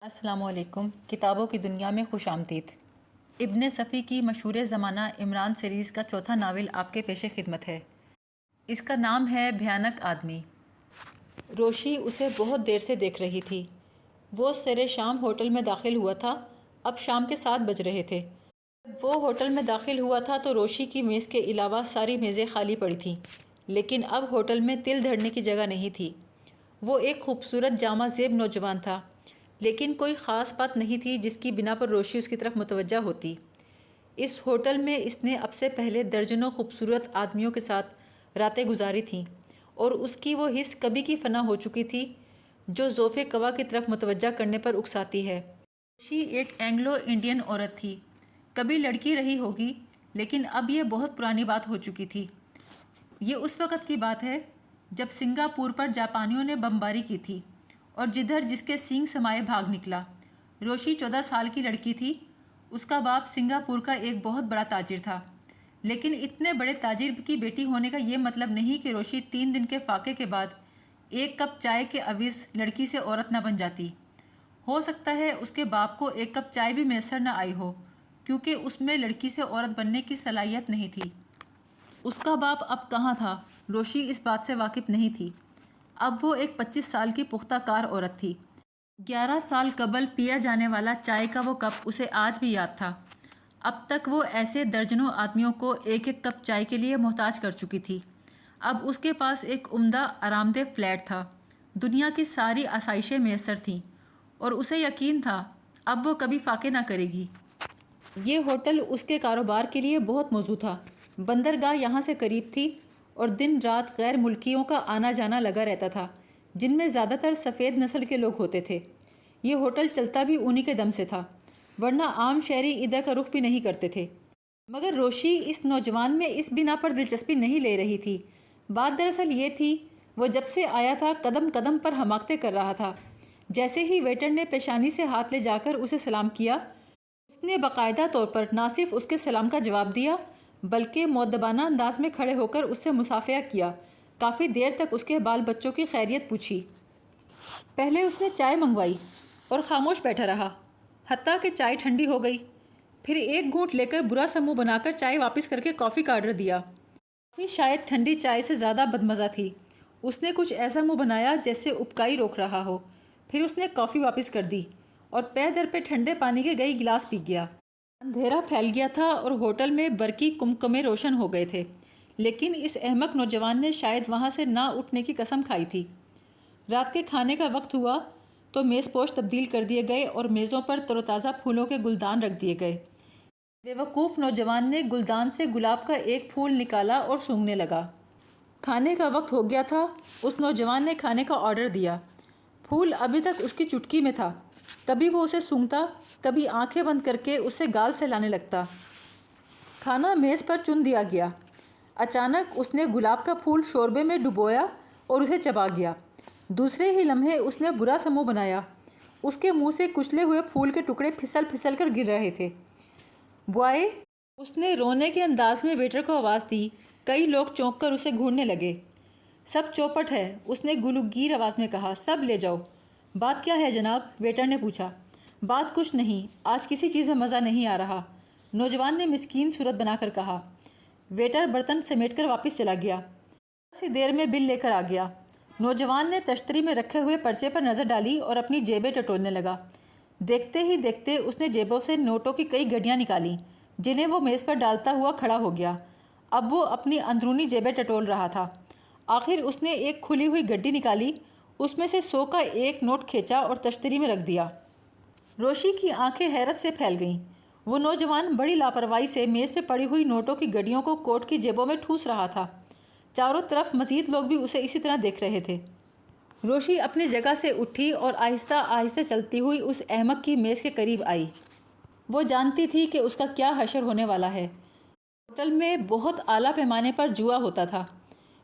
السلام علیکم۔ کتابوں کی دنیا میں خوش آمدید۔ ابن صفی کی مشہور زمانہ عمران سیریز کا چوتھا ناول آپ کے پیش خدمت ہے۔ اس کا نام ہے بھیانک آدمی۔ روشی اسے بہت دیر سے دیکھ رہی تھی۔ وہ سر شام ہوٹل میں داخل ہوا تھا۔ اب شام کے 7 بج رہے تھے۔ جب وہ ہوٹل میں داخل ہوا تھا تو روشی کی میز کے علاوہ ساری میزیں خالی پڑی تھیں، لیکن اب ہوٹل میں تل دھرنے کی جگہ نہیں تھی۔ وہ ایک خوبصورت جامہ زیب نوجوان تھا، لیکن کوئی خاص بات نہیں تھی جس کی بنا پر روشی اس کی طرف متوجہ ہوتی۔ اس ہوٹل میں اس نے اب سے پہلے درجنوں خوبصورت آدمیوں کے ساتھ راتیں گزاری تھیں، اور اس کی وہ حس کبھی کی فنا ہو چکی تھی جو ذوف قوا کی طرف متوجہ کرنے پر اکساتی ہے۔ روشی ایک اینگلو انڈین عورت تھی، کبھی لڑکی رہی ہوگی، لیکن اب یہ بہت پرانی بات ہو چکی تھی۔ یہ اس وقت کی بات ہے جب سنگاپور پر جاپانیوں نے بمباری کی تھی، اور جدھر جس کے سینگ سمائے بھاگ نکلا۔ روشی 14 سال کی لڑکی تھی۔ اس کا باپ سنگاپور کا ایک بہت بڑا تاجر تھا، لیکن اتنے بڑے تاجر کی بیٹی ہونے کا یہ مطلب نہیں کہ روشی 3 دن کے فاقے کے بعد ایک کپ چائے کے عوض لڑکی سے عورت نہ بن جاتی۔ ہو سکتا ہے اس کے باپ کو ایک کپ چائے بھی میسر نہ آئی ہو، کیونکہ اس میں لڑکی سے عورت بننے کی صلاحیت نہیں تھی۔ اس کا باپ اب کہاں تھا، روشی اس بات سے واقف نہیں تھی۔ اب وہ ایک 25 سال کی پختہ کار عورت تھی۔ 11 سال قبل پیا جانے والا چائے کا وہ کپ اسے آج بھی یاد تھا۔ اب تک وہ ایسے درجنوں آدمیوں کو ایک ایک کپ چائے کے لیے محتاج کر چکی تھی۔ اب اس کے پاس ایک عمدہ آرام دہ فلیٹ تھا، دنیا کی ساری آسائشیں میسر تھیں، اور اسے یقین تھا اب وہ کبھی فاقے نہ کرے گی۔ یہ ہوٹل اس کے کاروبار کے لیے بہت موزوں تھا۔ بندرگاہ یہاں سے قریب تھی، اور دن رات غیر ملکیوں کا آنا جانا لگا رہتا تھا، جن میں زیادہ تر سفید نسل کے لوگ ہوتے تھے۔ یہ ہوٹل چلتا بھی انہی کے دم سے تھا، ورنہ عام شہری ادھر کا رخ بھی نہیں کرتے تھے۔ مگر روشی اس نوجوان میں اس بنا پر دلچسپی نہیں لے رہی تھی۔ بات دراصل یہ تھی، وہ جب سے آیا تھا قدم قدم پر حماقتیں کر رہا تھا۔ جیسے ہی ویٹر نے پیشانی سے ہاتھ لے جا کر اسے سلام کیا، اس نے باقاعدہ طور پر نہ صرف اس کے سلام کا جواب دیا، بلکہ مؤدبانہ انداز میں کھڑے ہو کر اس سے مصافحہ کیا۔ کافی دیر تک اس کے بال بچوں کی خیریت پوچھی۔ پہلے اس نے چائے منگوائی اور خاموش بیٹھا رہا، حتیٰ کہ چائے ٹھنڈی ہو گئی۔ پھر ایک گھونٹ لے کر برا سا منہ بنا کر چائے واپس کر کے کافی کا آرڈر دیا۔ کافی شاید ٹھنڈی چائے سے زیادہ بدمزہ تھی۔ اس نے کچھ ایسا منہ بنایا جیسے اپکائی روک رہا ہو۔ پھر اس نے کافی واپس کر دی اور پے در پہ ٹھنڈے پانی کے کئی گلاس پی گیا۔ اندھیرا پھیل گیا تھا اور ہوٹل میں برقی کمکمے روشن ہو گئے تھے، لیکن اس احمق نوجوان نے شاید وہاں سے نہ اٹھنے کی قسم کھائی تھی۔ رات کے کھانے کا وقت ہوا تو میز پوش تبدیل کر دیے گئے اور میزوں پر تر و تازہ پھولوں کے گلدان رکھ دیے گئے۔ بے وقوف نوجوان نے گلدان سے گلاب کا ایک پھول نکالا اور سونگھنے لگا۔ کھانے کا وقت ہو گیا تھا۔ اس نوجوان نے کھانے کا آرڈر دیا۔ پھول ابھی تک اس کی چٹکی میں تھا۔ کبھی وہ اسے سونگھتا، کبھی آنکھیں بند کر کے اسے گال سے لانے لگتا۔ کھانا میز پر چن دیا گیا۔ اچانک اس نے گلاب کا پھول شوربے میں ڈبویا اور اسے چبا گیا۔ دوسرے ہی لمحے اس نے برا سا منہ بنایا۔ اس کے منہ سے کچلے ہوئے پھول کے ٹکڑے پھسل پھسل کر گر رہے تھے۔ بوائے، اس نے رونے کے انداز میں ویٹر کو آواز دی۔ کئی لوگ چونک کر اسے گھورنے لگے۔ سب چوپٹ ہے، اس نے گلوگیر آواز میں کہا، سب لے جاؤ۔ بات کیا ہے جناب؟ ویٹر نے پوچھا۔ بات کچھ نہیں، آج کسی چیز میں مزہ نہیں آ رہا، نوجوان نے مسکین صورت بنا کر کہا۔ ویٹر برتن سمیٹ کر واپس چلا گیا۔ سی دیر میں بل لے کر آ گیا۔ نوجوان نے تشتری میں رکھے ہوئے پرچے پر نظر ڈالی اور اپنی جیبیں ٹٹولنے لگا۔ دیکھتے ہی دیکھتے اس نے جیبوں سے نوٹوں کی کئی گڈیاں نکالیں، جنہیں وہ میز پر ڈالتا ہوا کھڑا ہو گیا۔ اب وہ اپنی اندرونی جیبیں ٹٹول رہا تھا۔ آخر اس نے ایک کھلی ہوئی گڈی نکالی، اس میں سے 100 کا ایک نوٹ کھینچا اور تشتری میں رکھ دیا۔ روشی کی آنکھیں حیرت سے پھیل گئیں۔ وہ نوجوان بڑی لاپرواہی سے میز پہ پڑی ہوئی نوٹوں کی گڈیوں کو کوٹ کی جیبوں میں ٹھوس رہا تھا۔ چاروں طرف مزید لوگ بھی اسے اسی طرح دیکھ رہے تھے۔ روشی اپنی جگہ سے اٹھی اور آہستہ آہستہ چلتی ہوئی اس احمق کی میز کے قریب آئی۔ وہ جانتی تھی کہ اس کا کیا حشر ہونے والا ہے۔ ہوٹل میں بہت اعلیٰ پیمانے پر جوا ہوتا تھا۔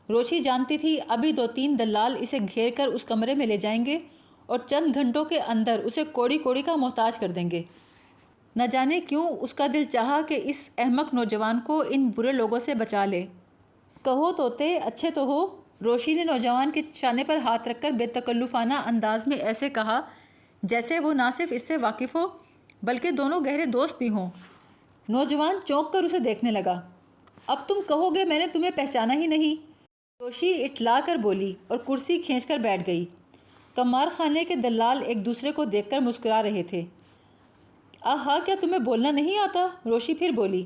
روشی جانتی تھی ابھی 2-3 دلال اسے گھیر کر اس کمرے میں لے جائیں گے اور چند گھنٹوں کے اندر اسے کوڑی کوڑی کا محتاج کر دیں گے۔ نہ جانے کیوں اس کا دل چاہا کہ اس احمق نوجوان کو ان برے لوگوں سے بچا لے۔ کہو توتے اچھے تو ہو، روشی نے نوجوان کے شانے پر ہاتھ رکھ کر بے تکلفانہ انداز میں ایسے کہا جیسے وہ نہ صرف اس سے واقف ہو بلکہ دونوں گہرے دوست بھی ہوں۔ نوجوان چونک کر اسے دیکھنے لگا۔ اب تم کہو گے میں نے تمہیں پہچانا ہی نہیں؟ روشی اٹلا کر بولی اور کرسی کھینچ کر بیٹھ گئی۔ قمار خانے کے دلال ایک دوسرے کو دیکھ کر مسکرا رہے تھے۔ آہا، کیا تمہیں بولنا نہیں آتا؟ روشی پھر بولی۔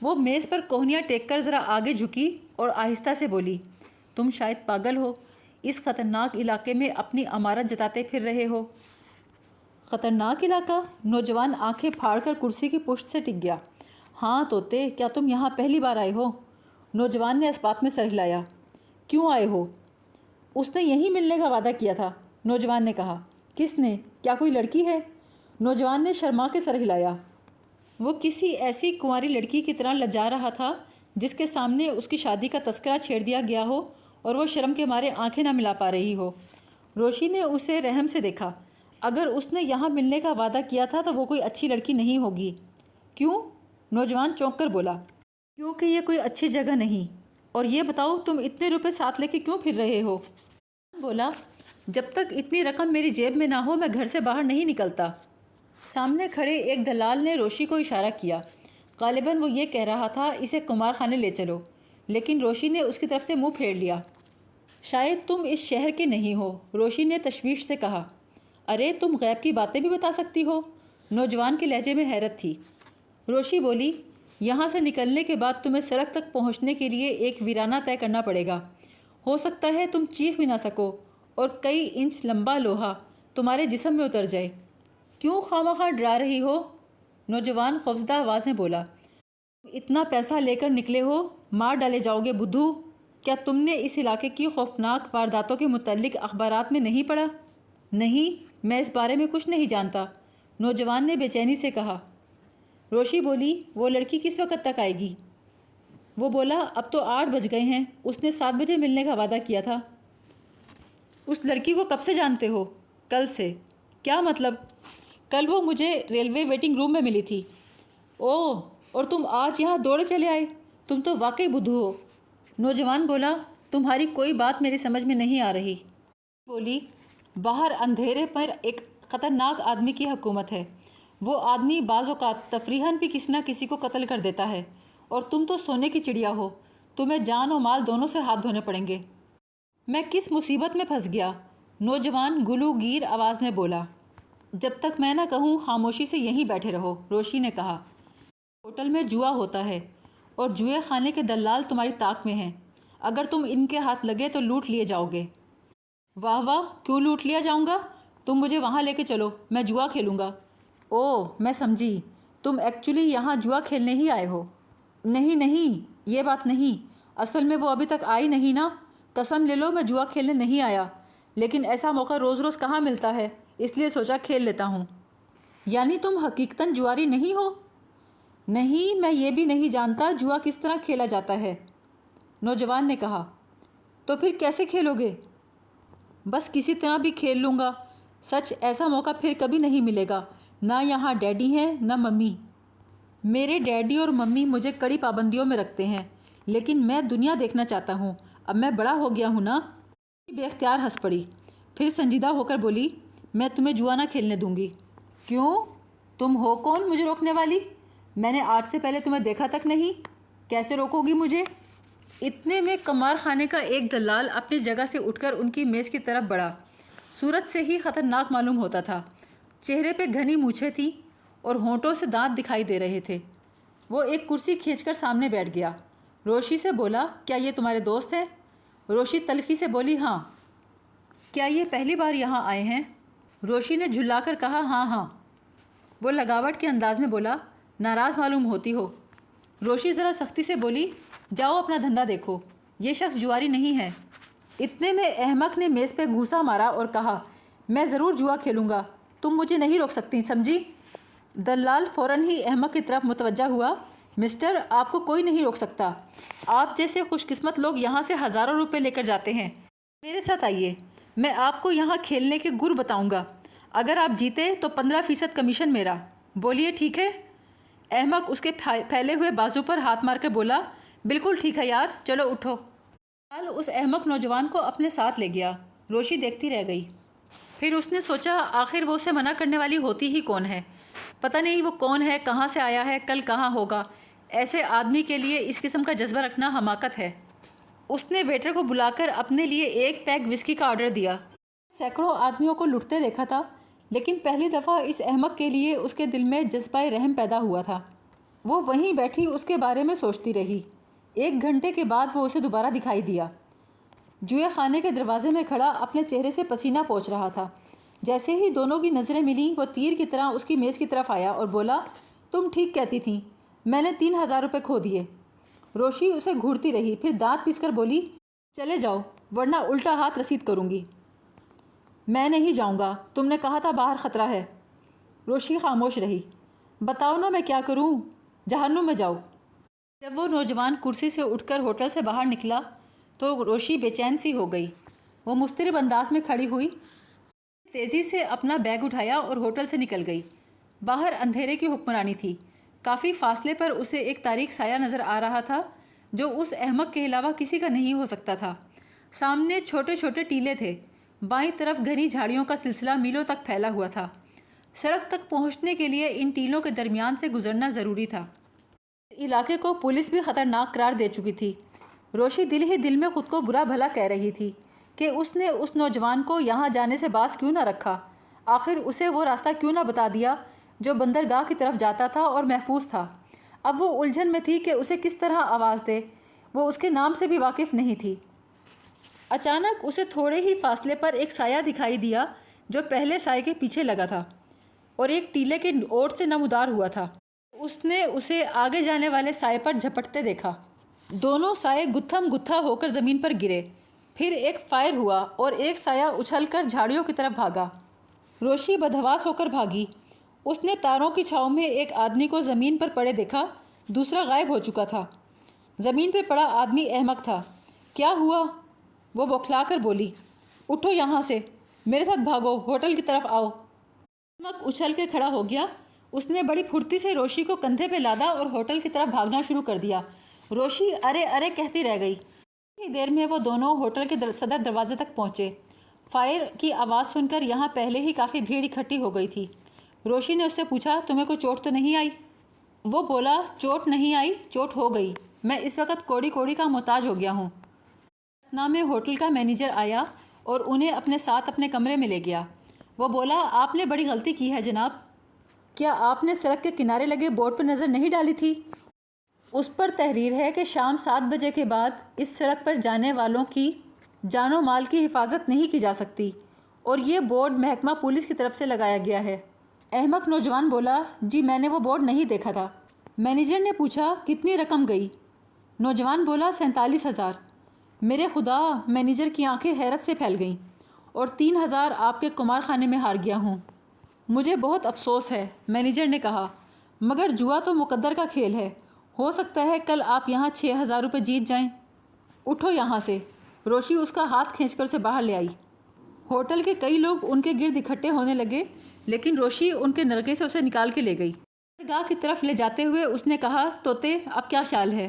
وہ میز پر کوہنیاں ٹیک کر ذرا آگے جھکی اور آہستہ سے بولی، تم شاید پاگل ہو، اس خطرناک علاقے میں اپنی امارت جتاتے پھر رہے ہو۔ خطرناک علاقہ؟ نوجوان آنکھیں پھاڑ کر کرسی کی پشت سے ٹک گیا۔ ہاں طوطے، کیا تم یہاں پہلی بار آئے ہو؟ نوجوان نے اسبات میں سر ہلایا۔ کیوں آئے ہو؟ اس نے یہیں ملنے کا وعدہ کیا تھا، نوجوان نے کہا۔ کس نے؟ کیا کوئی لڑکی ہے؟ نوجوان نے شرما کے سر ہلایا۔ وہ کسی ایسی کنواری لڑکی کی طرح لجا رہا تھا جس کے سامنے اس کی شادی کا تذکرہ چھیڑ دیا گیا ہو اور وہ شرم کے مارے آنکھیں نہ ملا پا رہی ہو۔ روشی نے اسے رحم سے دیکھا۔ اگر اس نے یہاں ملنے کا وعدہ کیا تھا تو وہ کوئی اچھی لڑکی نہیں ہوگی۔ کیوں؟ نوجوان چونک کر بولا۔ کیونکہ یہ کوئی اچھی جگہ نہیں۔ اور یہ بتاؤ تم اتنے روپے ساتھ لے کے کیوں پھر رہے ہو؟ بولا، جب تک اتنی رقم میری جیب میں نہ ہو میں گھر سے باہر نہیں نکلتا۔ سامنے کھڑے ایک دلال نے روشی کو اشارہ کیا۔ غالباً وہ یہ کہہ رہا تھا اسے قمار خانے لے چلو، لیکن روشی نے اس کی طرف سے منہ پھیر لیا۔ شاید تم اس شہر کے نہیں ہو، روشی نے تشویش سے کہا۔ ارے تم غیب کی باتیں بھی بتا سکتی ہو؟ نوجوان کے لہجے میں حیرت تھی۔ روشی بولی، یہاں سے نکلنے کے بعد تمہیں سڑک تک پہنچنے کے لیے ایک ویرانہ طے کرنا پڑے گا۔ ہو سکتا ہے تم چیخ بھی نہ سکو اور کئی انچ لمبا لوہا تمہارے جسم میں اتر جائے۔ کیوں خواہ ڈرا رہی ہو؟ نوجوان خوفزدہ آواز میں بولا۔ اتنا پیسہ لے کر نکلے ہو، مار ڈالے جاؤ گے بدھو۔ کیا تم نے اس علاقے کی خوفناک وارداتوں کے متعلق اخبارات میں نہیں پڑھا؟ نہیں، میں اس بارے میں کچھ نہیں جانتا، نوجوان نے بے چینی سے کہا۔ روشی بولی، وہ لڑکی کس وقت تک آئے گی؟ وہ بولا، اب تو 8 بج گئے ہیں، اس نے 7 بجے ملنے کا وعدہ کیا تھا۔ اس لڑکی کو کب سے جانتے ہو؟ کل سے۔ کیا مطلب؟ کل وہ مجھے ریلوے ویٹنگ روم میں ملی تھی۔ اوہ، اور تم آج یہاں دوڑے چلے آئے؟ تم تو واقعی بدھو ہو۔ نوجوان بولا، تمہاری کوئی بات میری سمجھ میں نہیں آ رہی۔ بولی، باہر اندھیرے پر ایک خطرناک آدمی کی حکومت ہے۔ وہ آدمی بعض اوقات تفریحاً بھی کسی نہ کسی کو قتل کر دیتا ہے، اور تم تو سونے کی چڑیا ہو، تمہیں جان و مال دونوں سے ہاتھ دھونے پڑیں گے۔ میں کس مصیبت میں پھنس گیا؟ نوجوان گلو گیر آواز میں بولا۔ جب تک میں نہ کہوں خاموشی سے یہیں بیٹھے رہو، روشی نے کہا۔ ہوٹل میں جوا ہوتا ہے اور جوئے خانے کے دلال تمہاری طاق میں ہیں۔ اگر تم ان کے ہاتھ لگے تو لوٹ لیے جاؤ گے۔ واہ واہ، کیوں لوٹ لیا جاؤں گا؟ تم مجھے وہاں لے کے چلو، میں جوا کھیلوں گا۔ اوہ، میں سمجھی، تم ایکچولی یہاں جوا کھیلنے ہی آئے ہو۔ نہیں نہیں، یہ بات نہیں، اصل میں وہ ابھی تک آئی نہیں نا۔ قسم لے لو میں جوا کھیلنے نہیں آیا، لیکن ایسا موقع روز روز کہاں ملتا ہے، اس لیے سوچا کھیل لیتا ہوں۔ یعنی تم حقیقتاً جواری نہیں ہو؟ نہیں، میں یہ بھی نہیں جانتا جوا کس طرح کھیلا جاتا ہے، نوجوان نے کہا۔ تو پھر کیسے کھیلو گے؟ بس کسی طرح بھی کھیل لوں گا۔ سچ، ایسا موقع پھر کبھی نہیں ملے گا۔ نہ یہاں ڈیڈی ہیں نہ ممی۔ میرے ڈیڈی اور ممی مجھے کڑی پابندیوں میں رکھتے ہیں، لیکن میں دنیا دیکھنا چاہتا ہوں، اب میں بڑا ہو گیا ہوں نا۔ بے اختیار ہنس پڑی، پھر سنجیدہ ہو کر بولی، میں تمہیں جوا نہ کھیلنے دوں گی۔ کیوں؟ تم ہو کون مجھے روکنے والی؟ میں نے آج سے پہلے تمہیں دیکھا تک نہیں، کیسے روکو گی مجھے؟ اتنے میں قمار خانے کا ایک دلال اپنی جگہ سے اٹھ کر ان کی میز کی طرف بڑھا۔ صورت سے ہی خطرناک معلوم ہوتا تھا۔ چہرے پہ گھنی مونچھیں تھیں اور ہونٹوں سے دانت دکھائی دے رہے تھے۔ وہ ایک کرسی کھینچ کر سامنے بیٹھ گیا۔ روشی سے بولا، کیا یہ تمہارے دوست ہیں؟ روشی تلخی سے بولی، ہاں۔ کیا یہ پہلی بار یہاں آئے ہیں؟ روشی نے جھلا کر کہا، ہاں ہاں۔ وہ لگاوٹ کے انداز میں بولا، ناراض معلوم ہوتی ہو۔ روشی ذرا سختی سے بولی، جاؤ اپنا دھندا دیکھو، یہ شخص جواری نہیں ہے۔ اتنے میں احمق نے میز پہ گھوسا مارا اور کہا، میں ضرور جوا کھیلوں گا، تم مجھے نہیں روک سکتی، سمجھی؟ دلال فوراً ہی احمق کی طرف متوجہ ہوا، مسٹر، آپ کو کوئی نہیں روک سکتا۔ آپ جیسے خوش قسمت لوگ یہاں سے ہزاروں روپے لے کر جاتے ہیں۔ میرے ساتھ آئیے، میں آپ کو یہاں کھیلنے کے گر بتاؤں گا۔ اگر آپ جیتے تو 15% کمیشن میرا۔ بولیے ٹھیک ہے؟ احمق اس کے پھیلے ہوئے بازو پر ہاتھ مار کے بولا، بالکل ٹھیک ہے یار، چلو اٹھو۔ دلال اس احمق نوجوان کو اپنے ساتھ لے گیا۔ روشی دیکھتی رہ گئی۔ پھر اس نے سوچا آخر وہ اسے منع کرنے والی ہوتی ہی کون ہے؟ پتہ نہیں وہ کون ہے، کہاں سے آیا ہے، کل کہاں ہوگا۔ ایسے آدمی کے لیے اس قسم کا جذبہ رکھنا حماقت ہے۔ اس نے ویٹر کو بلا کر اپنے لیے 1 پیک وسکی کا آرڈر دیا۔ سینکڑوں آدمیوں کو لٹتے دیکھا تھا، لیکن پہلی دفعہ اس احمق کے لیے اس کے دل میں جذبہ رحم پیدا ہوا تھا۔ وہ وہیں بیٹھی اس کے بارے میں سوچتی رہی۔ 1 گھنٹے کے بعد وہ اسے دوبارہ دکھائی دیا۔ جوئے خانے کے دروازے میں کھڑا اپنے چہرے سے پسینہ پوچھ رہا تھا۔ جیسے ہی دونوں کی نظریں ملیں وہ تیر کی طرح اس کی میز کی طرف آیا اور بولا، تم ٹھیک کہتی تھیں، میں نے 3000 روپے کھو دیے۔ روشی اسے گھورتی رہی، پھر دانت پیس کر بولی، چلے جاؤ ورنہ الٹا ہاتھ رسید کروں گی۔ میں نہیں جاؤں گا، تم نے کہا تھا باہر خطرہ ہے۔ روشی خاموش رہی۔ بتاؤ نا میں کیا کروں؟ جہنم میں جاؤ۔ جب وہ نوجوان کرسی سے اٹھ کر ہوٹل سے باہر نکلا تو روشی بے چین سی ہو گئی۔ وہ مضطرب انداز میں کھڑی ہوئی، تیزی سے اپنا بیگ اٹھایا اور ہوٹل سے نکل گئی۔ باہر اندھیرے کی حکمرانی تھی۔ کافی فاصلے پر اسے ایک تاریک سایہ نظر آ رہا تھا جو اس احمق کے علاوہ کسی کا نہیں ہو سکتا تھا۔ سامنے چھوٹے چھوٹے ٹیلے تھے، بائیں طرف گھنی جھاڑیوں کا سلسلہ میلوں تک پھیلا ہوا تھا۔ سڑک تک پہنچنے کے لیے ان ٹیلوں کے درمیان سے گزرنا ضروری تھا۔ اس علاقے کو پولیس بھی خطرناک قرار دے چکی تھی۔ روشی دل ہی دل میں خود کو برا بھلا کہہ رہی تھی کہ اس نے اس نوجوان کو یہاں جانے سے باز کیوں نہ رکھا، آخر اسے وہ راستہ کیوں نہ بتا دیا جو بندرگاہ کی طرف جاتا تھا اور محفوظ تھا۔ اب وہ الجھن میں تھی کہ اسے کس طرح آواز دے، وہ اس کے نام سے بھی واقف نہیں تھی۔ اچانک اسے تھوڑے ہی فاصلے پر ایک سایہ دکھائی دیا جو پہلے سائے کے پیچھے لگا تھا اور ایک ٹیلے کے اوٹ سے نمودار ہوا تھا۔ اس نے اسے آگے جانے والے سائے پر جھپٹتے دیکھا۔ دونوں سائے گتھم گتھا ہو کر زمین پر گرے، پھر ایک فائر ہوا اور ایک سایہ اچھل کر جھاڑیوں کی طرف بھاگا۔ روشی بدحواس ہو کر بھاگی۔ اس نے تاروں کی چھاؤں میں ایک آدمی کو زمین پر پڑے دیکھا، دوسرا غائب ہو چکا تھا۔ زمین پہ پڑا آدمی احمق تھا۔ کیا ہوا؟ وہ بوکھلا کر بولی، اٹھو یہاں سے، میرے ساتھ بھاگو، ہوٹل کی طرف آؤ۔ احمق اچھل کے کھڑا ہو گیا۔ اس نے بڑی پھرتی سے روشی کو کندھے پہ لادا اور ہوٹل کی طرف بھاگنا شروع کر دیا۔ روشی ارے ارے کہتی رہ گئی۔ کچھ دیر میں وہ دونوں ہوٹل کے صدر دروازے تک پہنچے۔ فائر کی آواز سن کر یہاں پہلے ہی کافی بھیڑ اکٹھی ہو گئی تھی۔ روشی نے اس سے پوچھا، تمہیں کوئی چوٹ تو نہیں آئی؟ وہ بولا، چوٹ نہیں آئی، چوٹ ہو گئی، میں اس وقت کوڑی کوڑی کا محتاج ہو گیا ہوں۔ اسنا میں ہوٹل کا مینیجر آیا اور انہیں اپنے ساتھ اپنے کمرے میں لے گیا۔ وہ بولا، آپ نے بڑی غلطی کی ہے جناب۔ کیا آپ نے سڑک کے کنارے لگے بورڈ پر نظر نہیں ڈالی تھی؟ اس پر تحریر ہے کہ شام 7 بجے کے بعد اس سڑک پر جانے والوں کی جان و مال کی حفاظت نہیں کی جا سکتی، اور یہ بورڈ محکمہ پولیس کی طرف سے لگایا گیا ہے۔ احمق نوجوان بولا، جی میں نے وہ بورڈ نہیں دیکھا تھا۔ مینیجر نے پوچھا، کتنی رقم گئی؟ نوجوان بولا، 47,000۔ میرے خدا! مینیجر کی آنکھیں حیرت سے پھیل گئیں۔ اور 3,000 آپ کے قمار خانے میں ہار گیا ہوں۔ مجھے بہت افسوس ہے، مینیجر نے کہا، مگر جوا تو مقدر کا کھیل ہے، ہو سکتا ہے کل آپ یہاں 6,000 روپے جیت جائیں۔ اٹھو یہاں سے۔ روشی اس کا ہاتھ کھینچ کر اسے باہر لے آئی۔ ہوٹل کے کئی لوگ ان کے گرد اکٹھے ہونے لگے، لیکن روشی ان کے نرگے سے اسے نکال کے لے گئی۔ بندرگاہ کی طرف لے جاتے ہوئے اس نے کہا، توتے اب کیا خیال ہے؟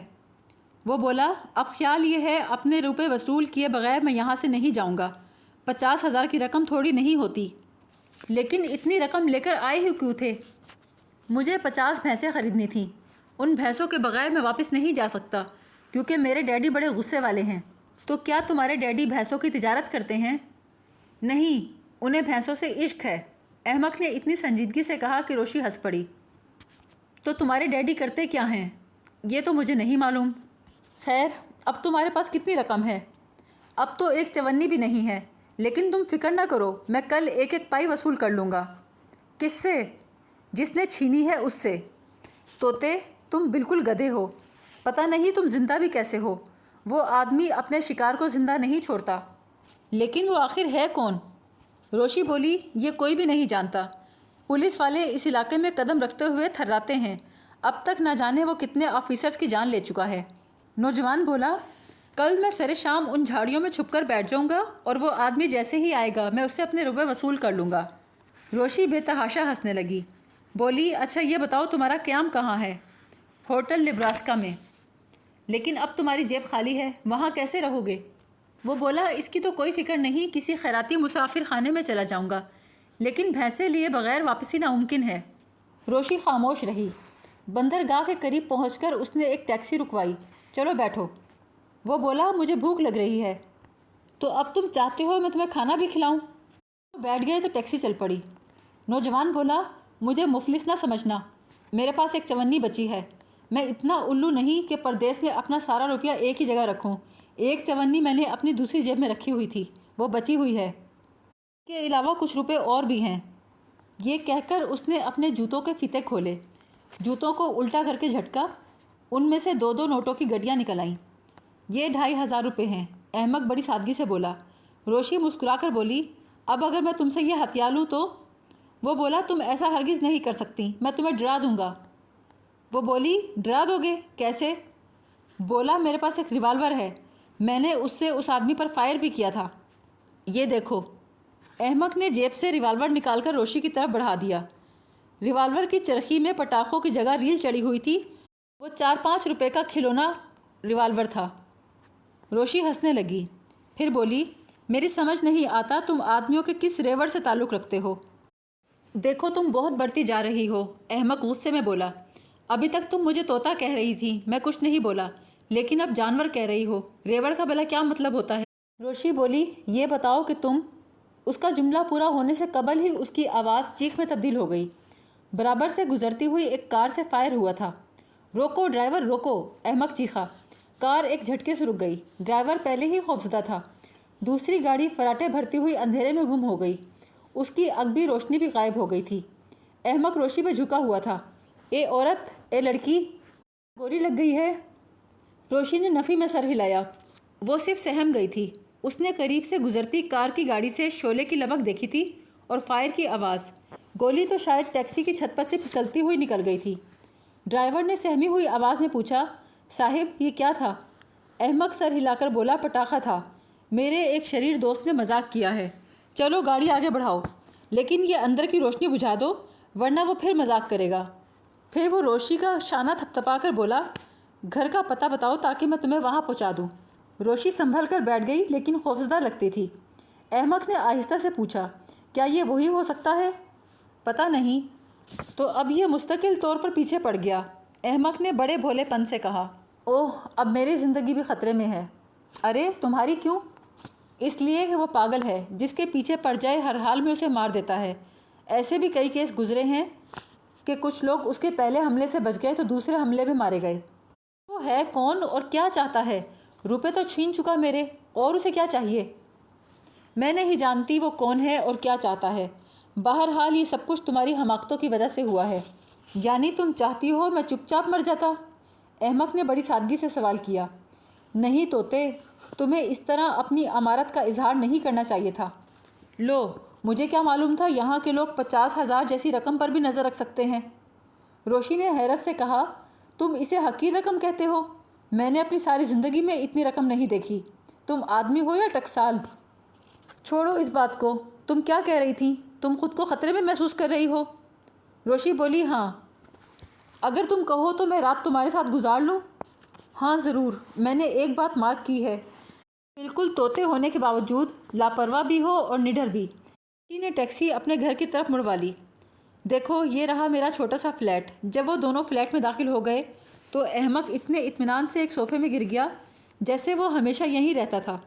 وہ بولا، اب خیال یہ ہے اپنے روپے وصول کیے بغیر میں یہاں سے نہیں جاؤں گا۔ 50,000 کی رقم تھوڑی نہیں ہوتی۔ لیکن اتنی رقم لے کر آئے ہی کیوں تھے؟ مجھے 50 بھینسیں خریدنی تھیں۔ ان بھینسوں کے بغیر میں واپس نہیں جا سکتا کیونکہ میرے ڈیڈی بڑے غصے والے ہیں۔ تو کیا تمہارے ڈیڈی بھینسوں کی تجارت کرتے ہیں؟ نہیں، انہیں بھینسوں سے عشق ہے۔ احمق نے اتنی سنجیدگی سے کہا کہ روشی ہنس پڑی۔ تو تمہارے ڈیڈی کرتے کیا ہیں؟ یہ تو مجھے نہیں معلوم۔ خیر، اب تمہارے پاس کتنی رقم ہے؟ اب تو 1 چونی بھی نہیں ہے، لیکن تم فکر نہ کرو، میں کل 1 پائی وصول کر لوں گا۔ کس سے؟ جس نے چھینی ہے اس سے۔ توتے تم بالکل گدھے ہو، پتہ نہیں تم زندہ بھی کیسے ہو۔ وہ آدمی اپنے شکار کو زندہ نہیں چھوڑتا۔ لیکن وہ آخر ہے کون؟ روشی بولی، یہ کوئی بھی نہیں جانتا۔ پولیس والے اس علاقے میں قدم رکھتے ہوئے تھراتے ہیں، اب تک نہ جانے وہ کتنے آفیسرز کی جان لے چکا ہے۔ نوجوان بولا، کل میں سر شام ان جھاڑیوں میں چھپ کر بیٹھ جاؤں گا اور وہ آدمی جیسے ہی آئے گا میں اس سے اپنے روپے وصول کر لوں گا۔ روشی بے تحاشا ہنسنے لگی، بولی، اچھا یہ بتاؤ تمہارا قیام کہاں ہے؟ ہوٹل نیبراسکا میں۔ لیکن اب تمہاری جیب خالی ہے، وہاں کیسے رہو گے؟ وہ بولا اس کی تو کوئی فکر نہیں، کسی خیراتی مسافر خانے میں چلا جاؤں گا، لیکن بھینسیں لیے بغیر واپسی ناممکن ہے۔ روشی خاموش رہی۔ بندرگاہ کے قریب پہنچ کر اس نے ایک ٹیکسی رکوائی۔ چلو بیٹھو۔ وہ بولا مجھے بھوک لگ رہی ہے۔ تو اب تم چاہتے ہو میں تمہیں کھانا بھی کھلاؤں؟ بیٹھ گئے تو ٹیکسی چل پڑی۔ نوجوان بولا مجھے مفلس نہ سمجھنا، میرے پاس ایک چونی بچی ہے، میں اتنا الو نہیں کہ پردیس میں اپنا سارا روپیہ ایک ہی جگہ رکھوں۔ ایک چونی میں نے اپنی دوسری جیب میں رکھی ہوئی تھی، وہ بچی ہوئی ہے، اس کے علاوہ کچھ روپے اور بھی ہیں۔ یہ کہہ کر اس نے اپنے جوتوں کے فیتے کھولے، جوتوں کو الٹا کر کے جھٹکا، ان میں سے 2 نوٹوں کی گڈیاں نکل آئیں۔ یہ 2500 روپے ہیں، احمق بڑی سادگی سے بولا۔ روشی مسکرا کر بولی اب اگر میں تم سے یہ ہتھیا لوں تو؟ وہ بولا تم ایسا ہرگز نہیں کر سکتی، میں تمہیں ڈرا دوں گا۔ وہ بولی ڈرا دو گے؟ کیسے؟ بولا میرے پاس ایک ریوالور ہے، میں نے اس سے اس آدمی پر فائر بھی کیا تھا، یہ دیکھو۔ احمق نے جیب سے ریوالور نکال کر روشی کی طرف بڑھا دیا۔ ریوالور کی چرخی میں پٹاخوں کی جگہ ریل چڑھی ہوئی تھی، وہ 4-5 روپے کا کھلونا ریوالور تھا۔ روشی ہنسنے لگی، پھر بولی میری سمجھ نہیں آتا تم آدمیوں کے کس ریوڑ سے تعلق رکھتے ہو؟ دیکھو تم بہت بڑھتی جا رہی ہو، احمق غصے میں بولا۔ ابھی تک تم مجھے طوطا کہہ رہی تھی، میں کچھ نہیں بولا، لیکن اب جانور کہہ رہی ہو، ریوڑ کا بھلا کیا مطلب ہوتا ہے؟ روشی بولی یہ بتاؤ کہ تم… اس کا جملہ پورا ہونے سے قبل ہی اس کی آواز چیخ میں تبدیل ہو گئی۔ برابر سے گزرتی ہوئی ایک کار سے فائر ہوا تھا۔ روکو ڈرائیور روکو، احمق چیخا۔ کار ایک جھٹکے سے رک گئی، ڈرائیور پہلے ہی خوفزدہ تھا۔ دوسری گاڑی فراٹے بھرتی ہوئی اندھیرے میں گم ہو گئی، اس کی اگبی روشنی بھی غائب ہو گئی تھی۔ احمق روشی پہ جھکا ہوا تھا۔ اے عورت، اے لڑکی، گولی لگ گئی ہے؟ روشی نے نفی میں سر ہلایا، وہ صرف سہم گئی تھی۔ اس نے قریب سے گزرتی کار کی گاڑی سے شعلے کی لمک دیکھی تھی اور فائر کی آواز۔ گولی تو شاید ٹیکسی کی چھت پر سے پھسلتی ہوئی نکل گئی تھی۔ ڈرائیور نے سہمی ہوئی آواز میں پوچھا صاحب یہ کیا تھا؟ احمق سر ہلا کر بولا پٹاخہ تھا، میرے ایک شریر دوست نے مذاق کیا ہے، چلو گاڑی آگے بڑھاؤ، لیکن یہ اندر کی روشنی بجھا دو ورنہ وہ پھر مذاق کرے گا۔ پھر وہ روشی کا شانہ تھپتھپا کر بولا گھر کا پتہ بتاؤ تاکہ میں تمہیں وہاں پہنچا دوں۔ روشی سنبھل کر بیٹھ گئی لیکن خوفزدہ لگتی تھی۔ احمق نے آہستہ سے پوچھا کیا یہ وہی ہو سکتا ہے؟ پتہ نہیں۔ تو اب یہ مستقل طور پر پیچھے پڑ گیا، احمق نے بڑے بھولے پن سے کہا۔ اوہ اب میری زندگی بھی خطرے میں ہے۔ ارے تمہاری کیوں؟ اس لیے کہ وہ پاگل ہے، جس کے پیچھے پڑ جائے ہر حال میں اسے مار دیتا ہے۔ ایسے بھی کئی کیس گزرے ہیں کہ کچھ لوگ اس کے پہلے حملے سے بچ گئے تو دوسرے حملے میں مارے گئے۔ وہ ہے کون اور کیا چاہتا ہے؟ روپے تو چھین چکا میرے، اور اسے کیا چاہیے؟ میں نہیں جانتی وہ کون ہے اور کیا چاہتا ہے، بہرحال یہ سب کچھ تمہاری حماقتوں کی وجہ سے ہوا ہے۔ یعنی تم چاہتی ہو میں چپ چاپ مر جاتا؟ احمق نے بڑی سادگی سے سوال کیا۔ نہیں طوطے، تمہیں اس طرح اپنی امارت کا اظہار نہیں کرنا چاہیے تھا۔ لو مجھے کیا معلوم تھا یہاں کے لوگ 50,000 جیسی رقم پر بھی نظر رکھ سکتے ہیں۔ روشی نے حیرت سے کہا تم اسے حقیر رقم کہتے ہو؟ میں نے اپنی ساری زندگی میں اتنی رقم نہیں دیکھی۔ تم آدمی ہو یا ٹکسال؟ چھوڑو اس بات کو، تم کیا کہہ رہی تھی؟ تم خود کو خطرے میں محسوس کر رہی ہو؟ روشی بولی ہاں۔ اگر تم کہو تو میں رات تمہارے ساتھ گزار لوں؟ ہاں ضرور، میں نے ایک بات مارک کی ہے، بالکل طوطے ہونے کے باوجود لاپرواہ بھی ہو اور نڈر بھی۔ روشی نے ٹیکسی اپنے گھر کی طرف مڑوا لی۔ دیکھو یہ رہا میرا چھوٹا سا فلیٹ۔ جب وہ دونوں فلیٹ میں داخل ہو گئے تو احمق اتنے اطمینان سے ایک صوفے میں گر گیا جیسے وہ ہمیشہ یہیں رہتا تھا،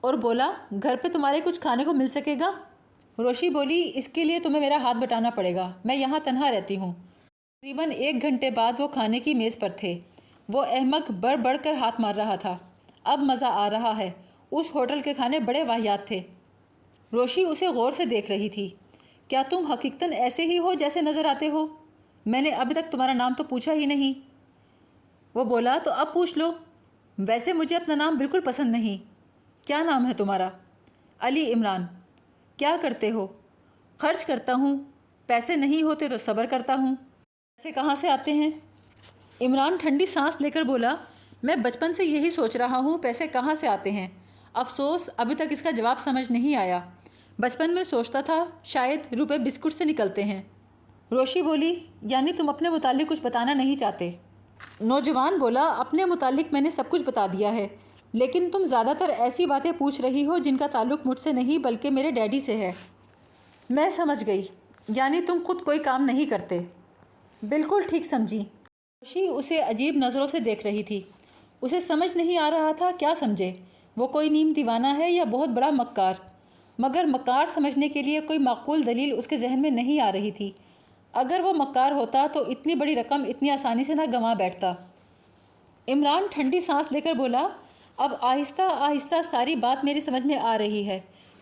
اور بولا گھر پہ تمہارے کچھ کھانے کو مل سکے گا؟ روشی بولی اس کے لیے تمہیں میرا ہاتھ بٹانا پڑے گا، میں یہاں تنہا رہتی ہوں۔ تقریباً 1 گھنٹے بعد وہ کھانے کی میز پر تھے۔ وہ احمق بڑھ بڑھ کر ہاتھ مار رہا تھا۔ اب مزہ آ رہا ہے، اس ہوٹل کے کھانے بڑے واہیات تھے۔ روشی اسے غور سے دیکھ رہی تھی۔ کیا تم حقیقتاً ایسے ہی ہو جیسے نظر آتے ہو؟ میں نے ابھی تک تمہارا نام تو پوچھا ہی نہیں۔ وہ بولا تو اب پوچھ لو۔ ویسے مجھے اپنا نام بالکل پسند نہیں۔ کیا نام ہے تمہارا؟ علی عمران۔ کیا کرتے ہو؟ خرچ کرتا ہوں، پیسے نہیں ہوتے تو صبر کرتا ہوں۔ پیسے کہاں سے آتے ہیں؟ عمران ٹھنڈی سانس لے کر بولا میں بچپن سے یہی سوچ رہا ہوں پیسے کہاں سے آتے ہیں، افسوس ابھی تک اس کا جواب سمجھ نہیں آیا۔ بچپن میں سوچتا تھا شاید روپے بسکٹ سے نکلتے ہیں۔ روشی بولی یعنی تم اپنے متعلق کچھ بتانا نہیں چاہتے؟ نوجوان بولا اپنے متعلق میں نے سب کچھ بتا دیا ہے، لیکن تم زیادہ تر ایسی باتیں پوچھ رہی ہو جن کا تعلق مجھ سے نہیں بلکہ میرے ڈیڈی سے ہے۔ میں سمجھ گئی، یعنی تم خود کوئی کام نہیں کرتے۔ بالکل ٹھیک سمجھی۔ روشی اسے عجیب نظروں سے دیکھ رہی تھی۔ اسے سمجھ نہیں آ رہا تھا کیا سمجھے، وہ کوئی نیم دیوانہ ہے یا بہت بڑا مکار، مگر مکار سمجھنے کے لیے کوئی معقول دلیل اس کے ذہن میں نہیں آ رہی تھی۔ اگر وہ مکار ہوتا تو اتنی بڑی رقم اتنی آسانی سے نہ گنوا بیٹھتا۔ عمران ٹھنڈی سانس لے کر بولا، اب آہستہ آہستہ ساری بات میری سمجھ میں آ رہی ہے۔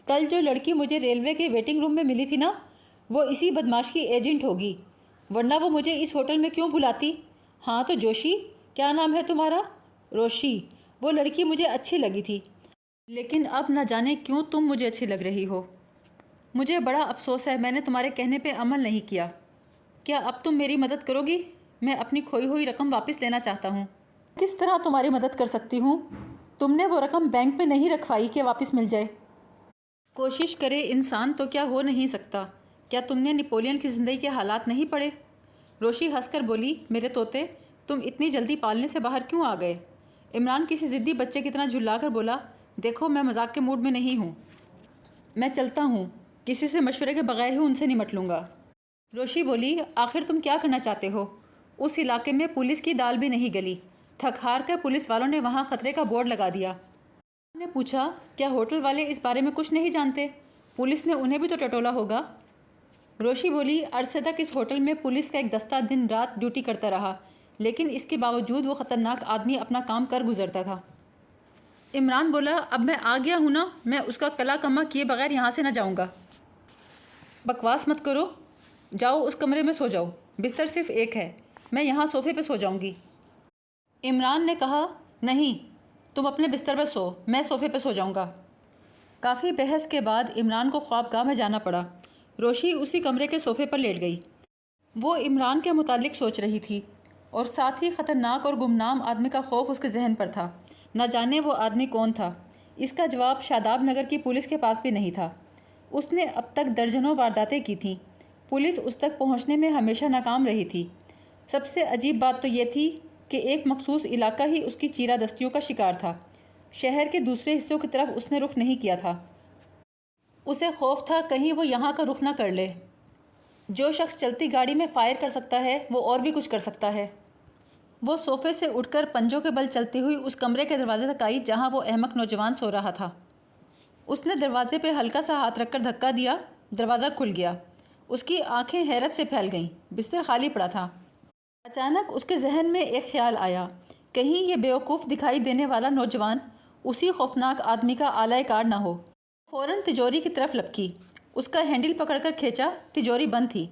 کل جو لڑکی مجھے ریلوے کے ویٹنگ روم میں ملی تھی نا، وہ اسی بدماش کی ایجنٹ ہوگی، ورنہ وہ مجھے اس ہوٹل میں کیوں بلاتی؟ ہاں تو جوشی، کیا نام ہے تمہارا؟ روشی۔ وہ لڑکی مجھے اچھی لگی تھی، لیکن اب نہ جانے کیوں تم مجھے اچھی لگ رہی ہو۔ مجھے بڑا افسوس ہے میں نے تمہارے کہنے پہ عمل نہیں کیا۔ کیا اب تم میری مدد کرو گی؟ میں اپنی کھوئی ہوئی رقم واپس لینا چاہتا ہوں۔ کس طرح تمہاری مدد کر سکتی ہوں؟ تم نے وہ رقم بینک میں نہیں رکھوائی کہ واپس مل جائے؟ کوشش کرے انسان تو کیا ہو نہیں سکتا۔ کیا تم نے نپولین کی زندگی کے حالات نہیں پڑھے؟ روشی ہنس کر بولی، میرے طوطے، تم اتنی جلدی پالنے سے باہر کیوں آ گئے؟ عمران کسی ضدی بچے کی طرح جھلا کر بولا، دیکھو میں مذاق کے موڈ میں نہیں ہوں، میں چلتا ہوں، کسی سے مشورے کے بغیر ہی ان سے نمٹ لوں گا۔ روشی بولی، آخر تم کیا کرنا چاہتے ہو؟ اس علاقے میں پولیس کی دال بھی نہیں گلی، تھک ہار کر پولیس والوں نے وہاں خطرے کا بورڈ لگا دیا۔ میں نے پوچھا، کیا ہوٹل والے اس بارے میں کچھ نہیں جانتے؟ پولیس نے انہیں بھی تو ٹٹولا ہوگا۔ روشی بولی، عرصے تک اس ہوٹل میں پولیس کا ایک دستہ دن رات ڈیوٹی کرتا رہا، لیکن اس کے باوجود وہ خطرناک آدمی اپنا کام کر گزرتا تھا۔ عمران بولا، اب میں آ گیا ہوں نا، میں اس کا کلا کما کیے بغیر یہاں سے نہ جاؤں گا۔ بکواس مت کرو، جاؤ اس کمرے میں سو جاؤ، بستر صرف ایک ہے، میں یہاں صوفے پہ سو جاؤں گی۔ عمران نے کہا، نہیں، تم اپنے بستر پہ سو، میں صوفے پہ سو جاؤں گا۔ کافی بحث کے بعد عمران کو خوابگاہ میں جانا پڑا۔ روشی اسی کمرے کے صوفے پر لیٹ گئی۔ وہ عمران کے متعلق سوچ رہی تھی، اور ساتھ ہی خطرناک اور گمنام آدمی کا خوف اس کے ذہن پر تھا۔ نہ جانے وہ آدمی کون تھا؟ اس کا جواب شاداب نگر کی پولیس کے پاس بھی نہیں تھا۔ اس نے اب تک درجنوں وارداتیں کی تھیں، پولیس اس تک پہنچنے میں ہمیشہ ناکام رہی تھی۔ سب سے عجیب بات تو یہ تھی کہ ایک مخصوص علاقہ ہی اس کی چیرہ دستیوں کا شکار تھا، شہر کے دوسرے حصوں کی طرف اس نے رخ نہیں کیا تھا۔ اسے خوف تھا کہیں وہ یہاں کا رخ نہ کر لے۔ جو شخص چلتی گاڑی میں فائر کر سکتا ہے وہ اور بھی کچھ کر سکتا ہے۔ وہ صوفے سے اٹھ کر پنجوں کے بل چلتی ہوئی اس کمرے کے دروازے تک آئی جہاں وہ احمق نوجوان سو رہا تھا۔ اس نے دروازے پہ ہلکا سا ہاتھ رکھ کر دھکا دیا، دروازہ کھل گیا۔ اس کی آنکھیں حیرت سے پھیل گئیں، بستر خالی پڑا تھا۔ اچانک اس کے ذہن میں ایک خیال آیا، کہیں یہ بیوقوف دکھائی دینے والا نوجوان اسی خوفناک آدمی کا آلۂ کار نہ ہو۔ فوراً تجوری کی طرف لپکی، اس کا ہینڈل پکڑ کر کھینچا، تجوری بند تھی۔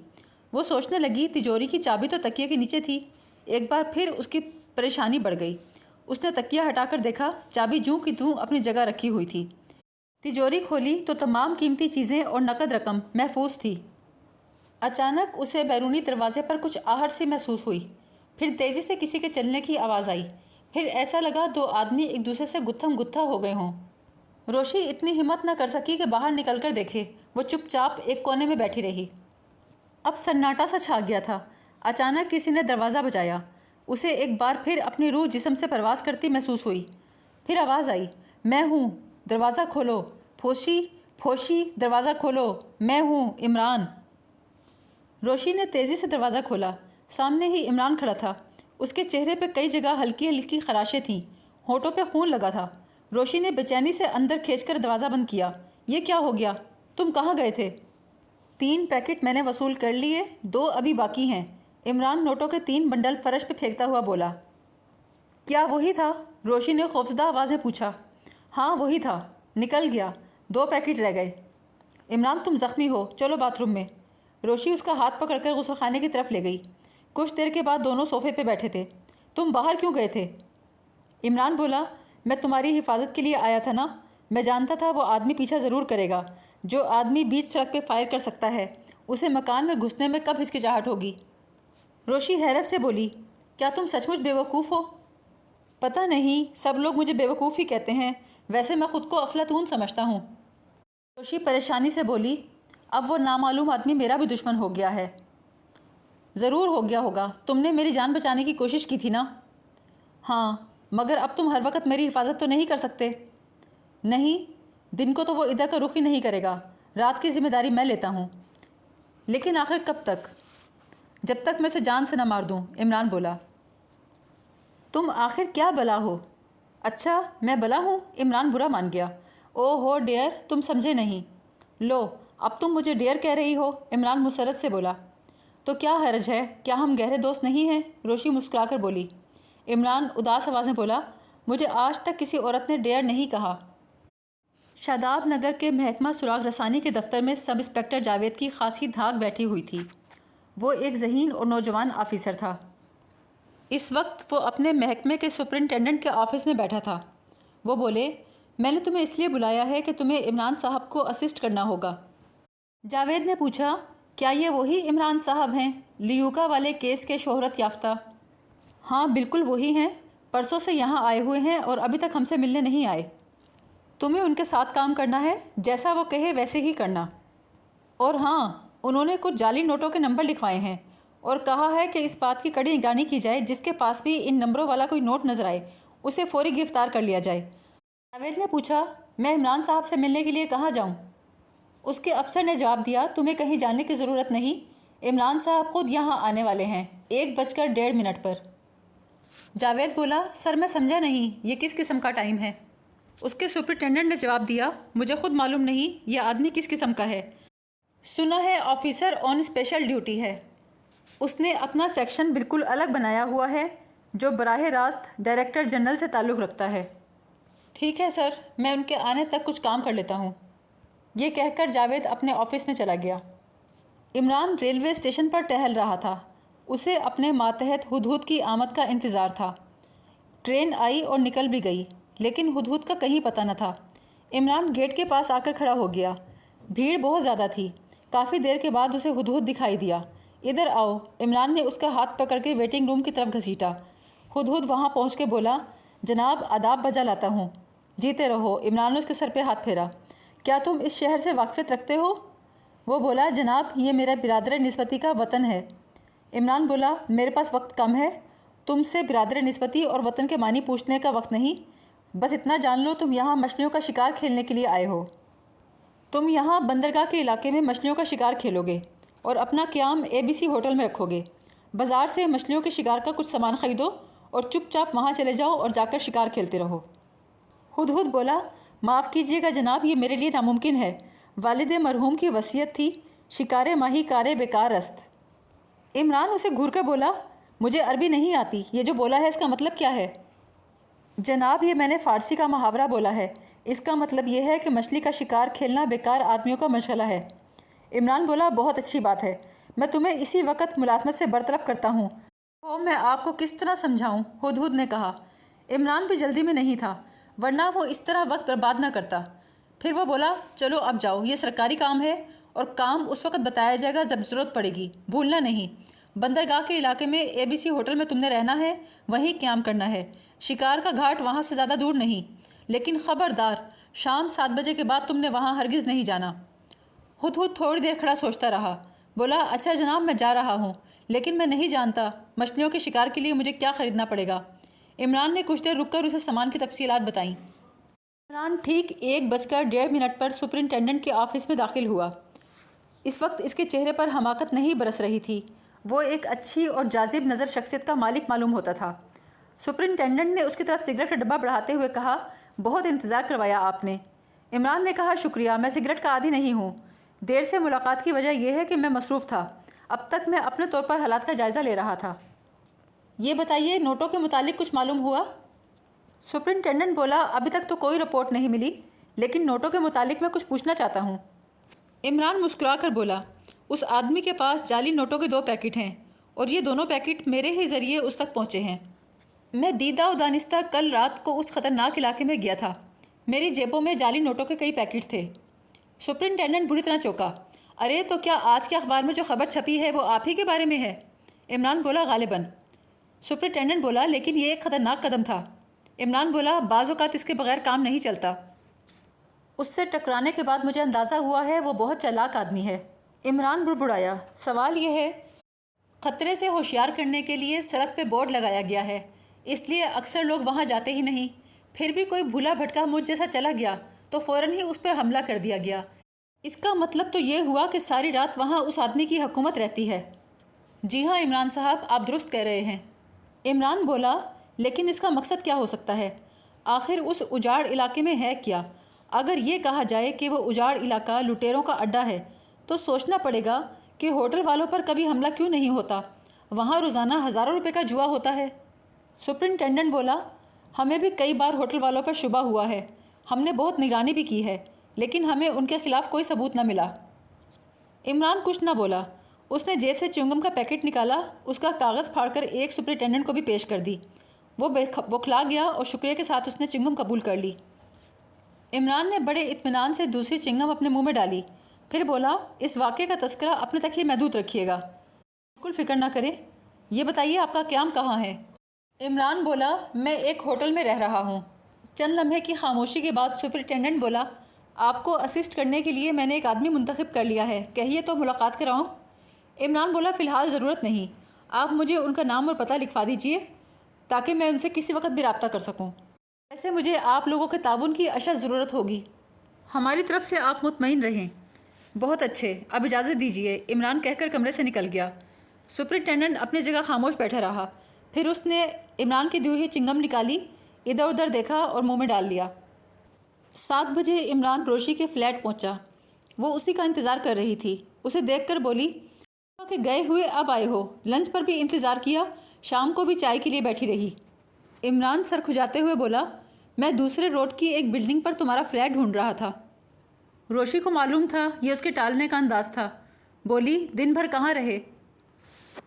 وہ سوچنے لگی، تجوری کی چابی تو تکیے کے نیچے تھی۔ ایک بار پھر اس کی پریشانی بڑھ گئی۔ اس نے تکیہ ہٹا کر دیکھا، چابی جوں کی توں اپنی جگہ رکھی ہوئی تھی۔ تجوری کھولی تو تمام قیمتی چیزیں اور نقد رقم محفوظ تھی۔ اچانک اسے بیرونی دروازے پر کچھ آہٹ سی محسوس ہوئی، پھر تیزی سے کسی کے چلنے کی آواز آئی، پھر ایسا لگا دو آدمی ایک دوسرے سے گتھم گتھا ہو گئے ہوں۔ روشی اتنی ہمت نہ کر سکی کہ باہر نکل کر دیکھے، وہ چپ چاپ ایک کونے میں بیٹھی رہی۔ اب سناٹا سا چھا گیا تھا۔ اچانک کسی نے دروازہ بجایا۔ اسے ایک بار پھر اپنی روح جسم سے پرواز کرتی محسوس ہوئی۔ پھر آواز آئی، میں ہوں، دروازہ کھولو، پھوشی پھوشی، دروازہ کھولو، میں ہوں، عمران۔ روشی نے تیزی سے دروازہ کھولا۔ سامنے ہی عمران کھڑا تھا۔ اس کے چہرے پہ کئی جگہ ہلکی ہلکی خراشیں تھیں، ہونٹوں پہ خون لگا تھا۔ روشی نے بے چینی سے اندر کھینچ کر دروازہ بند کیا۔ یہ کیا ہو گیا؟ تم کہاں گئے تھے؟ 3 پیکٹ میں نے وصول کر لیے، 2 ابھی باقی ہیں، عمران نوٹوں کے 3 بنڈل فرش پہ پھینکتا ہوا بولا۔ کیا وہی تھا؟ روشی نے خوفزدہ آواز میں پوچھا۔ ہاں وہی تھا، نکل گیا، 2 پیکٹ رہ گئے۔ عمران تم زخمی ہو، چلو باتھ روم میں۔ روشی اس کا ہاتھ پکڑ کر غسل خانے کی طرف لے گئی۔ کچھ دیر کے بعد دونوں صوفے پہ بیٹھے تھے۔ تم باہر کیوں گئے تھے؟ عمران بولا، میں تمہاری حفاظت کے لیے آیا تھا نا، میں جانتا تھا وہ آدمی پیچھا ضرور کرے گا۔ جو آدمی بیچ سڑک پہ فائر کر سکتا ہے، اسے مکان میں گھسنے میں کب ہچکچاہٹ ہوگی؟ روشی حیرت سے بولی، کیا تم سچ مچ بیوقوف ہو؟ پتہ نہیں، سب لوگ مجھے بیوقوف ہی کہتے ہیں، ویسے میں خود کو افلاطون سمجھتا ہوں۔ روشی پریشانی سے بولی، اب وہ نامعلوم آدمی میرا بھی دشمن ہو گیا ہے۔ ضرور ہو گیا ہوگا، تم نے میری جان بچانے کی کوشش کی تھی نا؟ ہاں، مگر اب تم ہر وقت میری حفاظت تو نہیں کر سکتے؟ نہیں، دن کو تو وہ ادھر کا رخ ہی نہیں کرے گا، رات کی ذمہ داری میں لیتا ہوں۔ لیکن آخر کب تک؟ جب تک میں اسے جان سے نہ مار دوں، عمران بولا۔ تم آخر کیا بلا ہو؟ اچھا میں بلا ہوں؟ عمران برا مان گیا۔ او ہو ڈیئر، تم سمجھے نہیں۔ لو اب تم مجھے ڈیئر کہہ رہی ہو، عمران مسرت سے بولا۔ تو کیا حرج ہے، کیا ہم گہرے دوست نہیں ہیں؟ روشی مسکرا کر بولی۔ عمران اداس آواز میں بولا، مجھے آج تک کسی عورت نے ڈیئر نہیں کہا۔ شاداب نگر کے محکمہ سراغ رسانی کے دفتر میں سب انسپکٹر جاوید کی خاصی دھاک بیٹھی ہوئی تھی۔ وہ ایک ذہین اور نوجوان آفیسر تھا۔ اس وقت وہ اپنے محکمے کے سپرنٹینڈنٹ کے آفس میں بیٹھا تھا۔ وہ بولے، میں نے تمہیں اس لیے بلایا ہے کہ تمہیں عمران صاحب کو اسسٹ کرنا ہوگا۔ جاوید نے پوچھا، کیا یہ وہی عمران صاحب ہیں، لیوکا والے کیس کے شہرت یافتہ؟ ہاں بالکل وہی ہیں، پرسوں سے یہاں آئے ہوئے ہیں اور ابھی تک ہم سے ملنے نہیں آئے۔ تمہیں ان کے ساتھ کام کرنا ہے، جیسا وہ کہے ویسے ہی کرنا۔ اور ہاں، انہوں نے کچھ جعلی نوٹوں کے نمبر لکھوائے ہیں اور کہا ہے کہ اس بات کی کڑی نگرانی کی جائے جس کے پاس بھی ان نمبروں والا کوئی نوٹ نظر آئے اسے فوری گرفتار کر لیا جائے۔ جاوید نے پوچھا، میں عمران صاحب سے ملنے کے لیے کہاں جاؤں؟ اس کے افسر نے جواب دیا، تمہیں کہیں جانے کی ضرورت نہیں، عمران صاحب خود یہاں آنے والے ہیں 1:1.5 پر۔ جاوید بولا، سر میں سمجھا نہیں، یہ کس قسم کا ٹائم ہے؟ اس کے سپرنٹینڈنٹ نے جواب دیا، مجھے خود معلوم نہیں یہ آدمی کس قسم کا ہے، سنا ہے آفیسر آن اسپیشل ڈیوٹی ہے۔ اس نے اپنا سیکشن بالکل الگ بنایا ہوا ہے جو براہ راست ڈائریکٹر جنرل سے تعلق رکھتا ہے۔ ٹھیک ہے سر، میں ان کے آنے تک کچھ کام کر لیتا ہوں۔ یہ کہہ کر جاوید اپنے آفس میں چلا گیا۔ عمران ریلوے اسٹیشن پر ٹہل رہا تھا۔ اسے اپنے ماتحت ہدہد کی آمد کا انتظار تھا۔ ٹرین آئی اور نکل بھی گئی، لیکن ہدہد کا کہیں پتہ نہ تھا۔ عمران گیٹ کے پاس آ کر کھڑا ہو گیا۔ بھیڑ بہت زیادہ تھی۔ کافی دیر کے بعد اسے ہدہد دکھائی دیا۔ ادھر آؤ، عمران نے اس کا ہاتھ پکڑ کے ویٹنگ روم کی طرف گھسیٹا۔ ہدہد وہاں پہنچ کے بولا، جناب آداب بجا لاتا ہوں۔ جیتے رہو، عمران نے اس کے سر پہ ہاتھ پھیرا۔ کیا تم اس شہر سے واقفیت رکھتے ہو؟ وہ بولا، جناب یہ میرا برادر نسبتی کا وطن ہے۔ عمران بولا، میرے پاس وقت کم ہے، تم سے برادر نسبتی اور وطن کے معنی پوچھنے کا وقت نہیں، بس اتنا جان لو تم یہاں مچھلیوں کا شکار کھیلنے کے لیے آئے ہو۔ تم یہاں بندرگاہ کے علاقے میں مچھلیوں کا شکار کھیلو گے اور اپنا قیام ABC ہوٹل میں رکھو گے۔ بازار سے مچھلیوں کے شکار کا کچھ سامان خریدو اور چپ چاپ وہاں چلے جاؤ اور جا کر شکار کھیلتے رہو۔ ہدہد بولا، معاف کیجیے گا جناب، یہ میرے لیے ناممکن ہے، والد مرحوم کی وصیت تھی، شکار ماہی کار بیکار است۔ عمران اسے گھور کر بولا، مجھے عربی نہیں آتی، یہ جو بولا ہے اس کا مطلب کیا ہے؟ جناب یہ میں نے فارسی کا محاورہ بولا ہے، اس کا مطلب یہ ہے کہ مچھلی کا شکار کھیلنا بیکار آدمیوں کا مشغلہ ہے۔ عمران بولا، بہت اچھی بات ہے، میں تمہیں اسی وقت ملازمت سے برطرف کرتا ہوں۔ میں آپ کو کس طرح سمجھاؤں؟ ہدہد نے کہا۔ عمران بھی جلدی میں نہیں تھا، ورنہ وہ اس طرح وقت برباد نہ کرتا۔ پھر وہ بولا، چلو اب جاؤ، یہ سرکاری کام ہے اور کام اس وقت بتایا جائے گا جب ضرورت پڑے گی، بھولنا نہیں۔ بندرگاہ کے علاقے میں ABC ہوٹل میں تم نے رہنا ہے، وہیں قیام کرنا ہے۔ شکار کا گھاٹ وہاں سے زیادہ دور نہیں، لیکن خبردار شام 7 بجے کے بعد تم نے وہاں ہرگز نہیں جانا۔ ہدہد تھوڑی دیر کھڑا سوچتا رہا، بولا، اچھا جناب میں جا رہا ہوں، لیکن میں نہیں جانتا مچھلیوں کے شکار کے لیے مجھے کیا خریدنا پڑے گا۔ عمران نے کچھ دیر رک کر اسے سامان کی تفصیلات بتائیں۔ عمران ٹھیک 1:1.5 پر سپرنٹینڈنٹ کے آفس میں داخل ہوا۔ اس وقت اس کے چہرے پر حماقت نہیں برس رہی تھی، وہ ایک اچھی اور جاذب نظر شخصیت کا مالک معلوم ہوتا تھا۔ سپرنٹینڈنٹ نے اس کی طرف سگریٹ کا ڈبہ بڑھاتے ہوئے کہا، بہت انتظار کروایا آپ نے۔ عمران نے کہا، شکریہ، میں سگریٹ کا عادی نہیں ہوں، دیر سے ملاقات کی وجہ یہ ہے کہ میں مصروف تھا، اب تک میں اپنے طور پر حالات کا جائزہ لے رہا تھا۔ یہ بتائیے نوٹوں کے متعلق کچھ معلوم ہوا؟ سپرنٹینڈنٹ بولا، ابھی تک تو کوئی رپورٹ نہیں ملی، لیکن نوٹوں کے متعلق میں کچھ پوچھنا چاہتا ہوں۔ عمران مسکرا کر بولا، اس آدمی کے پاس جعلی نوٹوں کے 2 پیکٹ ہیں اور یہ دونوں پیکٹ میرے ہی ذریعے اس تک پہنچے ہیں۔ میں دیدہ و دانستہ کل رات کو اس خطرناک علاقے میں گیا تھا، میری جیبوں میں جعلی نوٹوں کے کئی پیکٹ تھے۔ سپرنٹینڈنٹ بری طرح چونکا، ارے تو کیا آج کے اخبار میں جو خبر چھپی ہے وہ آپ ہی کے بارے میں ہے؟ عمران بولا، غالباً۔ سپرنٹینڈنٹ بولا، لیکن یہ ایک خطرناک قدم تھا۔ عمران بولا، بعض اوقات اس کے بغیر کام نہیں چلتا۔ اس سے ٹکرانے کے بعد مجھے اندازہ ہوا ہے وہ بہت چالاک آدمی ہے۔ عمران بڑبڑایا، سوال یہ ہے، خطرے سے ہوشیار کرنے کے لیے سڑک پہ بورڈ لگایا گیا ہے، اس لیے اکثر لوگ وہاں جاتے ہی نہیں۔ پھر بھی کوئی بھولا بھٹکا مجھ جیسا چلا گیا تو فوراً ہی اس پر حملہ کر دیا گیا۔ اس کا مطلب تو یہ ہوا کہ ساری رات وہاں اس آدمی کی حکومت رہتی ہے۔ جی ہاں عمران صاحب، آپ درست کہہ رہے ہیں۔ عمران بولا، لیکن اس کا مقصد کیا ہو سکتا ہے؟ آخر اس اجاڑ علاقے میں ہے کیا؟ اگر یہ کہا جائے کہ وہ اجاڑ علاقہ لٹیروں کا اڈا ہے تو سوچنا پڑے گا کہ ہوٹل والوں پر کبھی حملہ کیوں نہیں ہوتا؟ وہاں روزانہ ہزاروں روپے کا جوا ہوتا ہے۔ سپرنٹینڈنٹ بولا، ہمیں بھی کئی بار ہوٹل والوں پر شبہ ہوا ہے، ہم نے بہت نگرانی بھی کی ہے، لیکن ہمیں ان کے خلاف کوئی ثبوت نہ ملا۔ عمران کچھ نہ بولا۔ اس نے جیب سے چنگم کا پیکٹ نکالا، اس کا کاغذ پھاڑ کر ایک سپرنٹینڈنٹ کو بھی پیش کر دی۔ وہ بوکھلا گیا اور شکریہ کے ساتھ اس نے چنگم قبول کر لی۔ عمران نے بڑے اطمینان سے دوسری چنگم اپنے منہ میں ڈالی، پھر بولا، اس واقعے کا تذکرہ اپنے تک ہی محدود رکھیے گا، بالکل فکر نہ کریں۔ یہ بتائیے آپ کا قیام کہاں ہے؟ عمران بولا، میں ایک ہوٹل میں رہ رہا ہوں۔ چند لمحے کی خاموشی کے بعد سپرنٹینڈنٹ بولا، آپ کو اسسٹ کرنے کے لیے میں نے ایک آدمی منتخب کر لیا ہے، کہیے تو ملاقات کراؤں؟ عمران بولا، فی الحال ضرورت نہیں، آپ مجھے ان کا نام اور پتہ لکھوا دیجئے تاکہ میں ان سے کسی وقت بھی رابطہ کر سکوں۔ ویسے مجھے آپ لوگوں کے تعاون کی اشد ضرورت ہوگی، ہماری طرف سے آپ مطمئن رہیں۔ بہت اچھے، اب اجازت دیجئے، عمران کہہ کر کمرے سے نکل گیا۔ سپرنٹینڈنٹ اپنی جگہ خاموش بیٹھا رہا، پھر اس نے عمران کی دی ہوئی چنگم نکالی، ادھر ادھر دیکھا اور منہ میں ڈال لیا۔ 7 بجے عمران روشی کے فلیٹ پہنچا۔ وہ اسی کا انتظار کر رہی تھی۔ اسے دیکھ کر بولی، کہ گئے ہوئے اب آئے ہو، لنچ پر بھی انتظار کیا، شام کو بھی چائے کے لیے بیٹھی رہی۔ عمران سر کھجاتے ہوئے بولا، میں دوسرے روڈ کی ایک بلڈنگ پر تمہارا فلیٹ ڈھونڈ رہا تھا۔ روشی کو معلوم تھا یہ اس کے ٹالنے کا انداز تھا۔ بولی، دن بھر کہاں رہے؟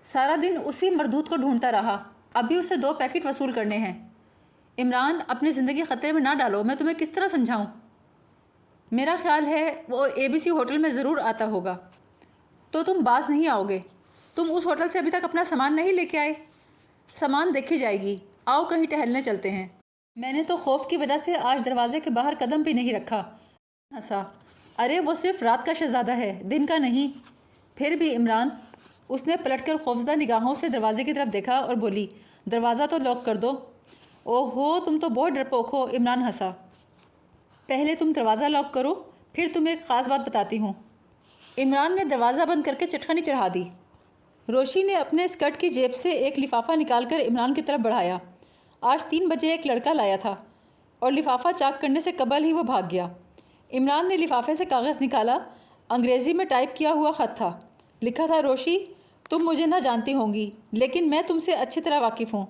سارا دن اسی مردود کو ڈھونڈتا رہا، ابھی اسے 2 پیکٹ وصول کرنے ہیں۔ عمران، اپنی زندگی خطرے میں نہ ڈالو، میں تمہیں کس طرح سمجھاؤں؟ میرا خیال ہے وہ ABC ہوٹل میں ضرور آتا ہوگا۔ تو تم باز نہیں آؤ گے؟ تم اس ہوٹل سے ابھی تک اپنا سامان نہیں لے کے آئے؟ سامان دیکھی جائے گی، آؤ کہیں ٹہلنے چلتے ہیں۔ میں نے تو خوف کی وجہ سے آج دروازے کے باہر قدم بھی نہیں رکھا۔ ہنسا، ارے وہ صرف رات کا شہزادہ ہے، دن کا نہیں۔ پھر بھی عمران، اس نے پلٹ کر خوفزدہ نگاہوں سے دروازے کی طرف دیکھا اور بولی، دروازہ تو لاک کر دو۔ اوہ ہو، تم تو بہت ڈرپوک ہو۔ عمران ہنسا، پہلے تم دروازہ لاک کرو، پھر تمہیں ایک خاص بات بتاتی ہوں۔ عمران نے دروازہ بند کر کے چٹکنی چڑھا دی۔ روشی نے اپنے اسکرٹ کی جیب سے ایک لفافہ نکال کر عمران کی طرف بڑھایا۔ آج 3 بجے ایک لڑکا لایا تھا اور لفافہ چاک کرنے سے قبل ہی وہ بھاگ گیا۔ عمران نے لفافے سے کاغذ نکالا، انگریزی میں ٹائپ کیا ہوا خط تھا۔ لکھا تھا، روشی، تم مجھے نہ جانتی ہوں گی لیکن میں تم سے اچھی طرح واقف ہوں۔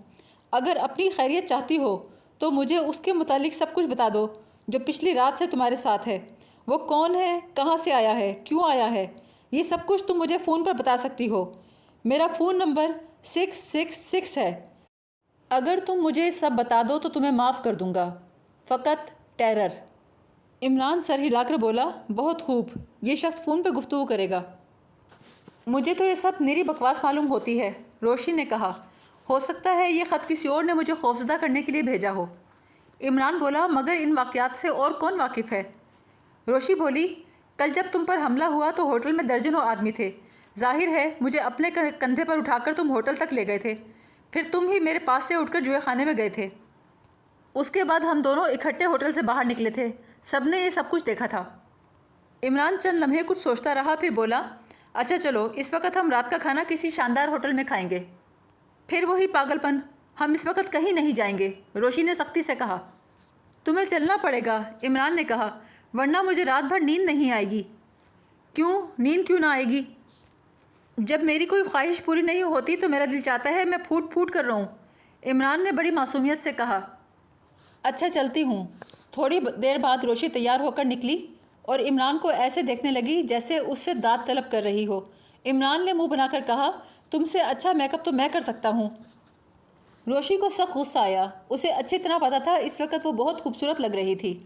اگر اپنی خیریت چاہتی ہو تو مجھے اس کے متعلق سب کچھ بتا دو جو پچھلی رات سے تمہارے ساتھ ہے۔ وہ کون ہے، کہاں سے آیا ہے، کیوں آیا ہے، یہ سب کچھ تم مجھے فون پر بتا سکتی ہو۔ میرا فون نمبر 666 ہے۔ اگر تم مجھے سب بتا دو تو تمہیں معاف کر دوں گا، فقط ٹیرر۔ عمران سر ہلا کر بولا، بہت خوب، یہ شخص فون پہ گفتگو کرے گا۔ مجھے تو یہ سب نری بکواس معلوم ہوتی ہے، روشی نے کہا۔ ہو سکتا ہے یہ خط کسی اور نے مجھے خوفزدہ کرنے کے لیے بھیجا ہو۔ عمران بولا، مگر ان واقعات سے اور کون واقف ہے؟ روشی بولی، کل جب تم پر حملہ ہوا تو ہوٹل میں درجنوں آدمی تھے۔ ظاہر ہے مجھے اپنے کندھے پر اٹھا کر تم ہوٹل تک لے گئے تھے، پھر تم ہی میرے پاس سے اٹھ کر جوئے خانے میں گئے تھے۔ اس کے بعد ہم دونوں اکٹھے ہوٹل سے باہر نکلے تھے، سب نے یہ سب کچھ دیکھا تھا۔ عمران چند لمحے کچھ سوچتا رہا، پھر بولا، اچھا چلو، اس وقت ہم رات کا کھانا کسی شاندار ہوٹل میں کھائیں گے۔ پھر وہی پاگل پن، ہم اس وقت کہیں نہیں جائیں گے، روشی نے سختی سے کہا۔ تمہیں چلنا پڑے گا، عمران نے کہا، ورنہ مجھے رات بھر نیند نہیں آئے گی۔ کیوں نیند کیوں نہ آئے گی؟ جب میری کوئی خواہش پوری نہیں ہوتی تو میرا دل چاہتا ہے میں پھوٹ پھوٹ کر رہوں، عمران نے بڑی معصومیت سے کہا۔ اچھا چلتی ہوں۔ تھوڑی دیر بعد روشی تیار ہو کر نکلی اور عمران کو ایسے دیکھنے لگی جیسے اس سے داد طلب کر رہی ہو۔ عمران نے منہ بنا کر کہا، تم سے اچھا میک اپ تو میں کر سکتا ہوں۔ روشی کو سخت غصہ آیا، اسے اچھی طرح پتا تھا اس وقت وہ بہت خوبصورت لگ رہی تھی۔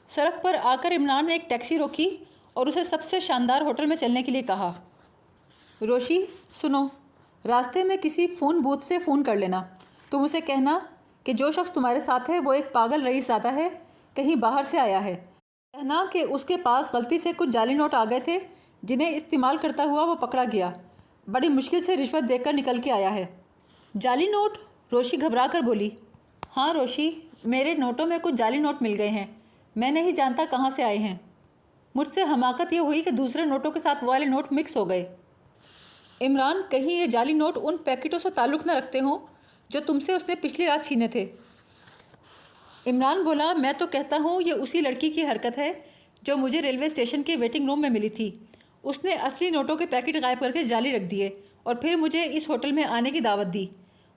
سڑک پر آ کر عمران نے ایک ٹیکسی روکی اور اسے سب سے شاندار ہوٹل میں چلنے کے لیے کہا۔ روشی، سنو، راستے میں کسی فون بوتھ سے فون کر لینا، تم اسے کہنا کہ جو شخص تمہارے ساتھ ہے وہ ایک پاگل رئیس زادہ ہے، کہیں باہر سے آیا ہے۔ کہنا کہ اس کے پاس غلطی سے کچھ جعلی نوٹ آ گئے تھے جنہیں استعمال کرتا ہوا وہ پکڑا گیا، بڑی مشکل سے رشوت دے کر نکل کے آیا ہے۔ جعلی نوٹ؟ روشی گھبرا کر بولی، ہاں روشی، میرے نوٹوں میں کچھ جعلی نوٹ مل گئے ہیں، میں نہیں جانتا کہاں سے آئے ہیں۔ مجھ سے حماقت یہ ہوئی کہ دوسرے نوٹوں کے ساتھ وہ والے نوٹ مکس ہو گئے۔ عمران، کہیں یہ جعلی نوٹ ان پیکٹوں سے تعلق نہ رکھتے ہوں جو تم سے اس نے پچھلی رات چھینے تھے؟ عمران بولا، میں تو کہتا ہوں یہ اسی لڑکی کی حرکت ہے جو مجھے ریلوے اسٹیشن کے ویٹنگ روم میں ملی تھی۔ اس نے اصلی نوٹوں کے پیکٹ غائب کر کے جعلی رکھ دیے اور پھر مجھے اس ہوٹل میں آنے کی دعوت دی۔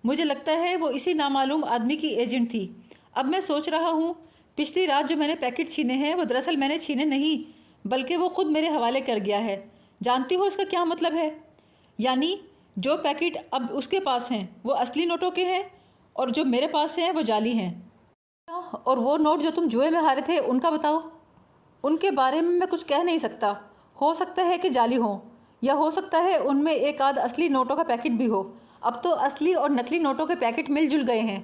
مجھے لگتا ہے وہ اسی نامعلوم آدمی کی ایجنٹ تھی۔ اب میں سوچ رہا ہوں پچھلی رات جو میں نے پیکٹ چھینے ہیں وہ دراصل میں نے چھینے نہیں بلکہ وہ خود میرے حوالے کر گیا ہے۔ جانتی ہو اس کا کیا مطلب ہے؟ یعنی جو پیکٹ اب اس کے پاس ہیں وہ اصلی نوٹوں کے ہیں اور جو میرے پاس ہیں وہ جعلی ہیں۔ اور وہ نوٹ جو تم جوئے میں ہارے تھے ان کا بتاؤ؟ ان کے بارے میں کچھ کہہ نہیں سکتا، ہو سکتا ہے کہ جعلی ہوں یا ہو سکتا ہے ان میں ایک آدھ اصلی نوٹوں کا پیکٹ بھی ہو۔ اب تو اصلی اور نقلی نوٹوں کے پیکٹ مل جل گئے ہیں۔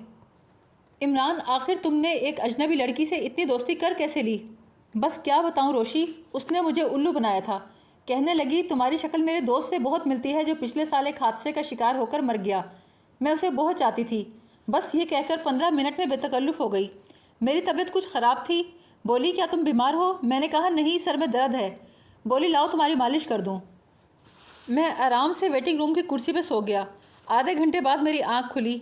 عمران، آخر تم نے ایک اجنبی لڑکی سے اتنی دوستی کر کیسے لی؟ بس کیا بتاؤں روشی، اس نے مجھے الو بنایا تھا۔ کہنے لگی تمہاری شکل میرے دوست سے بہت ملتی ہے جو پچھلے سال ایک حادثے کا شکار ہو کر مر گیا، میں اسے بہت چاہتی تھی۔ بس یہ کہہ کر 15 منٹ میں بے تکلف ہو گئی۔ میری طبیعت کچھ خراب تھی۔ بولی کیا تم بیمار ہو؟ میں نے کہا نہیں، سر میں درد ہے۔ بولی لاؤ تمہاری مالش کر دوں۔ میں آرام سے ویٹنگ روم کی کرسی پہ سو گیا۔ آدھے گھنٹے بعد میری آنکھ کھلی،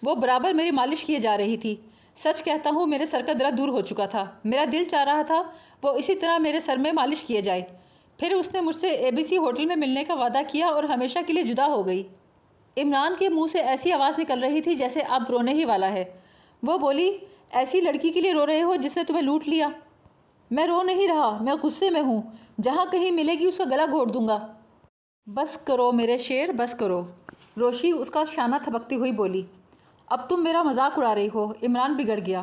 وہ برابر میری مالش کیے جا رہی تھی۔ سچ کہتا ہوں میرے سر کا درد دور ہو چکا تھا۔ میرا دل چاہ رہا تھا وہ اسی طرح میرے سر میں مالش کیے جائے۔ پھر اس نے مجھ سے ABC ہوٹل میں ملنے کا وعدہ کیا اور ہمیشہ کے لیے جدا ہو گئی۔ عمران کے منہ سے ایسی آواز نکل رہی تھی جیسے اب رونے ہی والا ہے۔ وہ بولی، ایسی لڑکی کے لیے رو رہے ہو جس نے تمہیں لوٹ لیا؟ میں رو نہیں رہا، میں غصے میں ہوں۔ جہاں کہیں ملے گی اس کا گلا گھونٹ دوں گا۔ بس کرو میرے شیر، بس کرو، روشی اس کا شانہ تھپکتی ہوئی بولی۔ اب تم میرا مذاق اڑا رہی ہو۔ عمران بگڑ گیا۔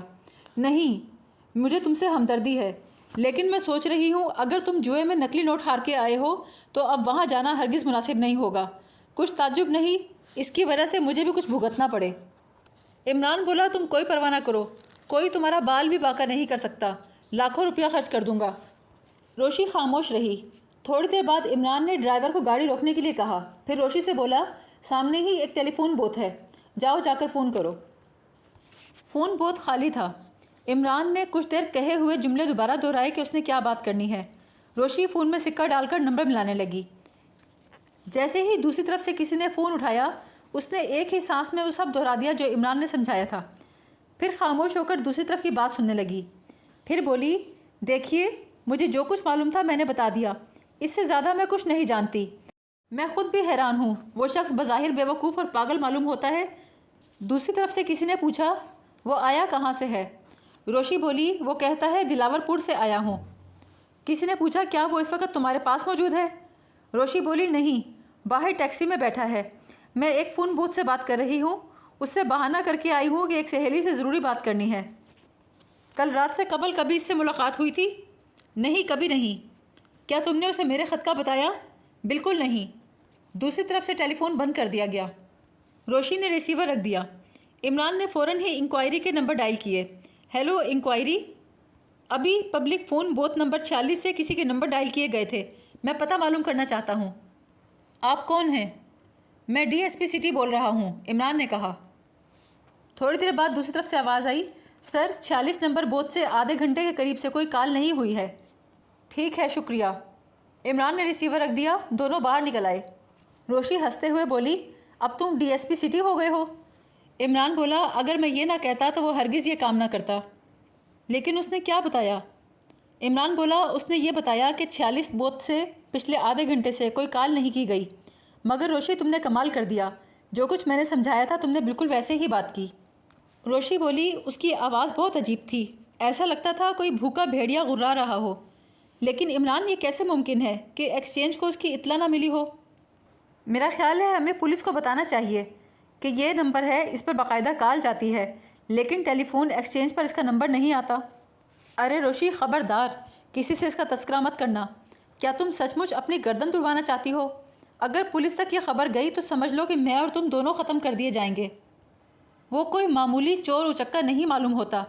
نہیں، مجھے تم سے ہمدردی ہے، لیکن میں سوچ رہی ہوں اگر تم جوئے میں نقلی نوٹ ہار کے آئے ہو تو اب وہاں جانا ہرگز مناسب نہیں ہوگا۔ کچھ تعجب نہیں اس کی وجہ سے مجھے بھی کچھ بھگتنا پڑے۔ عمران بولا، تم کوئی پرواہ نہ کرو، کوئی تمہارا بال بھی باقا نہیں کر سکتا، لاکھوں روپیہ خرچ کر دوں گا۔ روشی خاموش رہی۔ تھوڑی دیر بعد عمران نے ڈرائیور کو گاڑی روکنے کے لیے کہا، پھر روشی سے بولا، سامنے ہی ایک ٹیلی فون بوتھ ہے، جاؤ جا کر فون کرو۔ فون بوتھ خالی تھا۔ عمران نے کچھ دیر کہے ہوئے جملے دوبارہ دہرائے کہ اس نے کیا بات کرنی ہے۔ روشی فون میں سکہ ڈال کر نمبر ملانے لگی۔ جیسے ہی دوسری طرف سے کسی نے فون اٹھایا اس نے ایک ہی سانس میں وہ سب دہرا دیا جو عمران نے سمجھایا تھا، پھر خاموش ہو کر دوسری طرف کی بات سننے لگی۔ پھر بولی، دیکھیے مجھے جو کچھ معلوم تھا میں نے بتا دیا، اس سے زیادہ میں کچھ نہیں جانتی۔ میں خود بھی حیران ہوں، وہ شخص بظاہر بیوقوف اور پاگل معلوم ہوتا ہے۔ دوسری طرف سے کسی نے پوچھا، وہ آیا کہاں سے ہے؟ روشی بولی، وہ کہتا ہے دلاور پور سے آیا ہوں۔ کسی نے پوچھا، کیا وہ اس وقت تمہارے پاس موجود ہے؟ روشی بولی، نہیں، باہر ٹیکسی میں بیٹھا ہے، میں ایک فون بوتھ سے بات کر رہی ہوں، اس سے بہانہ کر کے آئی ہوں کہ ایک سہیلی سے ضروری بات کرنی ہے۔ کل رات سے قبل کبھی اس سے ملاقات ہوئی تھی؟ نہیں، کبھی نہیں۔ کیا تم نے اسے میرے خط کا بتایا؟ بالکل نہیں۔ دوسری طرف سے ٹیلی فون بند کر دیا گیا۔ روشی نے ریسیور رکھ دیا۔ عمران نے فوراً ہی انکوائری کے نمبر ڈائل کیے۔ ہیلو انکوائری، ابھی پبلک فون بوتھ نمبر 46 سے کسی کے نمبر ڈائل کیے گئے تھے، میں پتہ معلوم کرنا چاہتا ہوں۔ آپ کون ہیں؟ میں DSP سٹی بول رہا ہوں، عمران نے کہا۔ تھوڑی دیر بعد دوسری طرف سے آواز آئی، سر 46 نمبر بوتھ سے آدھے گھنٹے کے قریب سے کوئی کال نہیں ہوئی ہے۔ ٹھیک ہے، شکریہ۔ عمران نے ریسیور رکھ دیا، دونوں باہر نکل آئے۔ روشی ہنستے ہوئے بولی، اب تم DSP سٹی ہو گئے ہو؟ عمران بولا، اگر میں یہ نہ کہتا تو وہ ہرگز یہ کام نہ کرتا۔ لیکن اس نے کیا بتایا؟ عمران بولا، اس نے یہ بتایا کہ 46 بوتھ سے پچھلے آدھے گھنٹے سے کوئی کال نہیں کی گئی۔ مگر روشی تم نے کمال کر دیا، جو کچھ میں نے سمجھایا تھا تم نے بالکل ویسے ہی بات کی۔ روشی بولی، اس کی آواز بہت عجیب تھی، ایسا لگتا تھا کوئی بھوکا بھیڑیا غرا رہا ہو۔ لیکن عمران، یہ کیسے ممکن ہے کہ ایکسچینج کو اس کی اطلاع نہ ملی ہو؟ میرا خیال ہے ہمیں پولیس کو بتانا چاہیے کہ یہ نمبر ہے، اس پر باقاعدہ کال جاتی ہے، لیکن ٹیلی فون ایکسچینج پر اس کا نمبر نہیں آتا۔ ارے روشی، خبردار، کسی سے اس کا تذکرہ مت کرنا۔ کیا تم سچ مچ اپنی گردن تڑوانا چاہتی ہو؟ اگر پولیس تک یہ خبر گئی تو سمجھ لو کہ میں اور تم دونوں ختم کر دیے جائیں گے۔ وہ کوئی معمولی چور اچکا نہیں معلوم ہوتا۔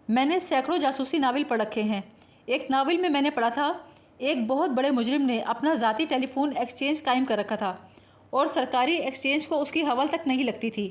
میں نے سینکڑوں جاسوسی ناول پڑھ رکھے ہیں۔ ایک ناول میں نے پڑھا تھا ایک بہت بڑے مجرم نے اپنا ذاتی ٹیلی فون ایکسچینج قائم کر رکھا تھا اور سرکاری ایکسچینج کو اس کی حول تک نہیں لگتی تھی۔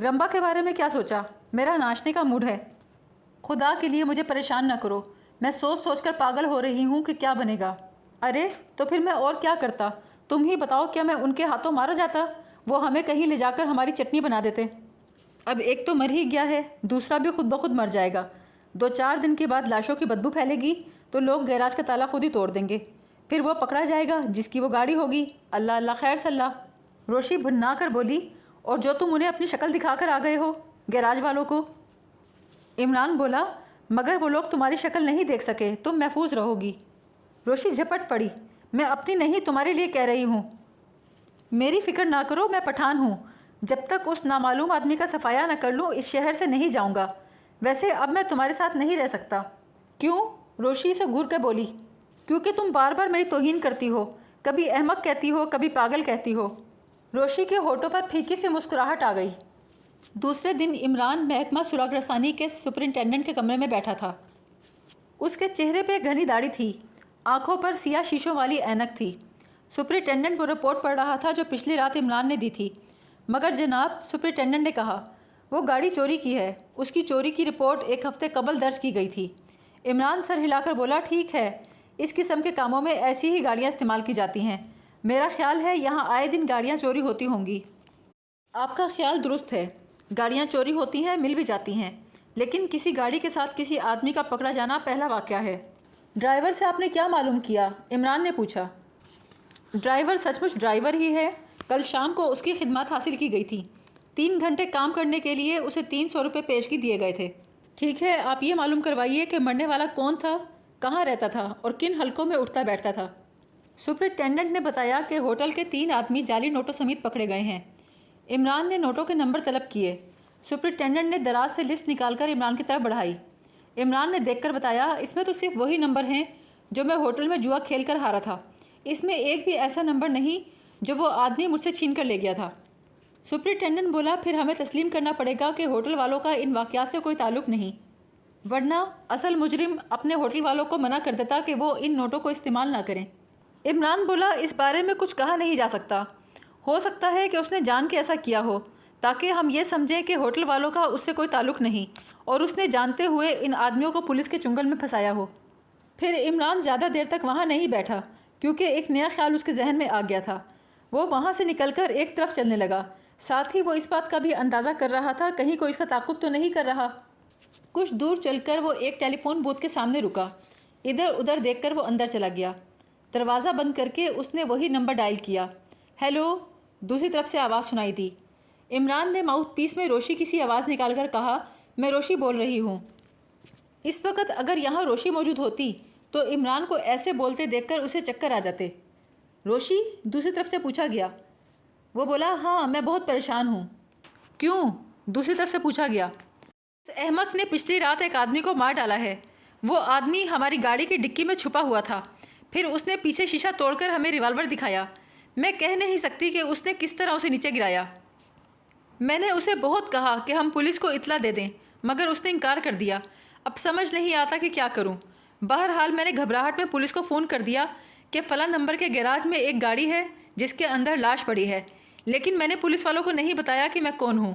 رمبا کے بارے میں کیا سوچا؟ میرا ناچنے کا موڈ ہے۔ خدا کے لیے مجھے پریشان نہ کرو، میں سوچ سوچ کر پاگل ہو رہی ہوں کہ کیا بنے گا۔ ارے تو پھر میں اور کیا کرتا؟ تم ہی بتاؤ، کیا میں ان کے ہاتھوں مارا جاتا؟ وہ ہمیں کہیں لے جا کر ہماری چٹنی بنا دیتے۔ اب ایک تو مر ہی گیا ہے، دوسرا بھی خود بخود مر جائے گا۔ 2-4 دن کے بعد لاشوں کی بدبو پھیلے گی تو لوگ گیراج کا تالا خود ہی توڑ دیں گے، پھر وہ پکڑا جائے گا جس کی وہ گاڑی ہوگی۔ اللہ اللہ خیر صلاح۔ روشی بھننا کر بولی، اور جو تم انہیں اپنی شکل دکھا کر آ گئے ہو گیراج والوں کو؟ عمران بولا، مگر وہ لوگ تمہاری شکل نہیں دیکھ سکے، تم محفوظ رہو گی۔ روشی جھپٹ پڑی، میں اپنی نہیں تمہارے لیے کہہ رہی ہوں۔ میری فکر نہ کرو، میں پٹھان ہوں، جب تک اس نامعلوم آدمی کا صفایا نہ کر لوں اس شہر سے نہیں جاؤں گا۔ ویسے اب میں تمہارے ساتھ نہیں رہ سکتا۔ کیوں؟ روشی سے گھور کے بولی۔ کیونکہ تم بار بار میری توہین کرتی ہو، کبھی احمق کہتی ہو، کبھی پاگل کہتی ہو۔ روشی کے ہونٹوں پر پھیکی سی مسکراہٹ آ گئی۔ دوسرے دن عمران محکمہ سراغ رسانی کے سپرنٹینڈنٹ کے کمرے میں بیٹھا تھا۔ اس کے چہرے پہ گھنی داڑھی تھی، آنکھوں پر سیاہ شیشوں والی اینک تھی۔ سپرنٹینڈنٹ وہ رپورٹ پڑھ رہا تھا جو پچھلی رات عمران نے دی تھی۔ مگر جناب، سپرنٹینڈنٹ نے کہا، وہ گاڑی چوری کی ہے، اس کی چوری کی رپورٹ 1 ہفتے قبل درج کی گئی تھی۔ عمران سر ہلا کر بولا، ٹھیک ہے، اس قسم کے کاموں میں ایسی ہی گاڑیاں استعمال کی جاتی ہیں۔ میرا خیال ہے یہاں آئے دن گاڑیاں چوری ہوتی ہوں گی۔ آپ کا خیال درست ہے، گاڑیاں چوری ہوتی ہیں، مل بھی جاتی ہیں، لیکن کسی گاڑی کے ساتھ کسی آدمی کا پکڑا جانا پہلا واقعہ ہے۔ ڈرائیور سے آپ نے کیا معلوم کیا؟ عمران نے پوچھا۔ ڈرائیور سچ مچ ڈرائیور ہی ہے، کل شام کو اس کی خدمات حاصل کی گئی تھی۔ 3 گھنٹے کام کرنے کے لیے اسے 300 روپے پیشگی دیے گئے تھے۔ ٹھیک ہے، آپ یہ معلوم کروائیے کہ مرنے والا کون تھا، کہاں رہتا تھا اور کن حلقوں میں اٹھتا بیٹھتا تھا۔ سپرنٹینڈنٹ نے بتایا کہ ہوٹل کے 3 آدمی جعلی نوٹوں سمیت پکڑے گئے ہیں۔ عمران نے نوٹوں کے نمبر طلب کیے۔ سپرنٹینڈنٹ نے دراز سے لسٹ نکال کر عمران کی طرف بڑھائی۔ عمران نے دیکھ کر بتایا، اس میں تو صرف وہی نمبر ہیں جو میں ہوٹل میں جوا کھیل کر ہارا تھا، اس میں ایک بھی ایسا نمبر نہیں جو وہ آدمی مجھ سے چھین کر لے گیا تھا۔ سپرنٹینڈنٹ بولا، پھر ہمیں تسلیم کرنا پڑے گا کہ ہوٹل والوں کا ان واقعات سے کوئی تعلق نہیں، ورنہ اصل مجرم اپنے ہوٹل والوں کو منع کر دیتا کہ وہ ان نوٹوں کو استعمال نہ کریں۔ عمران بولا، اس بارے میں کچھ کہا نہیں جا سکتا، ہو سکتا ہے کہ اس نے جان کے ایسا کیا ہو تاکہ ہم یہ سمجھیں کہ ہوٹل والوں کا اس سے کوئی تعلق نہیں، اور اس نے جانتے ہوئے ان آدمیوں کو پولیس کے چنگل میں پھنسایا ہو۔ پھر عمران زیادہ دیر تک وہاں نہیں بیٹھا کیونکہ ایک نیا خیال اس کے ذہن میں آ گیا تھا۔ وہ وہاں سے نکل کر ایک طرف چلنے لگا، ساتھ ہی وہ اس بات کا بھی اندازہ کر رہا تھا کہیں کوئی اس کا تعاقب تو نہیں کر رہا۔ کچھ دور چل کر وہ ایک ٹیلی فون بوتھ کے سامنے رکا، ادھر ادھر دیکھ کر وہ اندر چلا گیا۔ دروازہ بند کر کے اس نے وہی نمبر ڈائل کیا۔ ہیلو، دوسری طرف سے آواز سنائی دی۔ عمران نے ماؤتھ پیس میں روشی کی سی آواز نکال کر کہا، میں روشی بول رہی ہوں۔ اس وقت اگر یہاں روشی موجود ہوتی تو عمران کو ایسے بولتے دیکھ کر اسے چکر آ جاتے۔ روشی؟ دوسری طرف سے پوچھا گیا۔ وہ بولا، ہاں میں بہت پریشان ہوں۔ کیوں؟ دوسری طرف سے پوچھا گیا۔ اس احمق نے پچھلی رات ایک آدمی کو مار ڈالا ہے، وہ آدمی ہماری گاڑی کی ڈکی میں چھپا ہوا تھا، پھر اس نے پیچھے شیشہ توڑ کر ہمیں ریوالور دکھایا۔ میں کہہ نہیں سکتی کہ اس نے کس طرح اسے نیچے گرایا۔ میں نے اسے بہت کہا کہ ہم پولیس کو اطلاع دے دیں، مگر اس نے انکار کر دیا۔ اب سمجھ نہیں آتا کہ کیا کروں۔ بہرحال میں نے گھبراہٹ میں پولیس کو فون کر دیا کہ فلاں نمبر کے گیراج میں ایک گاڑی ہے جس کے اندر لاش پڑی ہے، لیکن میں نے پولیس والوں کو نہیں بتایا کہ میں کون ہوں۔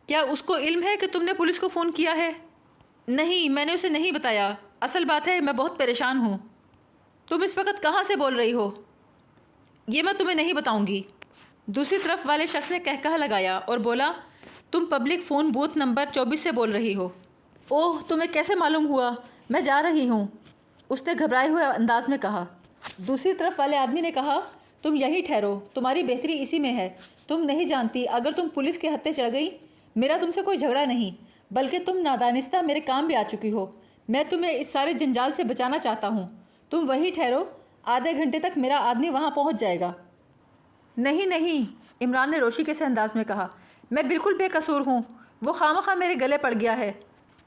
کیا اس کو علم ہے کہ تم نے پولیس کو فون کیا ہے؟ نہیں، میں نے اسے نہیں بتایا، اصل بات ہے میں بہت پریشان ہوں۔ تم اس وقت کہاں سے بول رہی ہو؟ یہ میں تمہیں نہیں بتاؤں گی۔ دوسری طرف والے شخص نے کہکہا لگایا اور بولا، تم پبلک فون بوتھ نمبر 24 سے بول رہی ہو۔ اوہ، تمہیں کیسے معلوم ہوا؟ میں جا رہی ہوں، اس نے گھبرائے ہوئے انداز میں کہا۔ دوسری طرف والے آدمی نے کہا، تم یہیں ٹھہرو، تمہاری بہتری اسی میں ہے۔ تم نہیں جانتی اگر تم پولیس کے ہتھے چڑھ گئی، میرا تم سے کوئی جھگڑا نہیں، بلکہ تم نادانستہ میرے کام بھی آ چکی ہو۔ میں تمہیں اس سارے جنجال سے بچانا چاہتا ہوں۔ تم وہیں ٹھہرو، آدھے گھنٹے تک میرا آدمی وہاں پہنچ جائے گا۔ نہیں نہیں، عمران نے روشی کے سے انداز میں کہا، میں بالکل بے قصور ہوں، وہ خواہ میرے گلے پڑ گیا ہے۔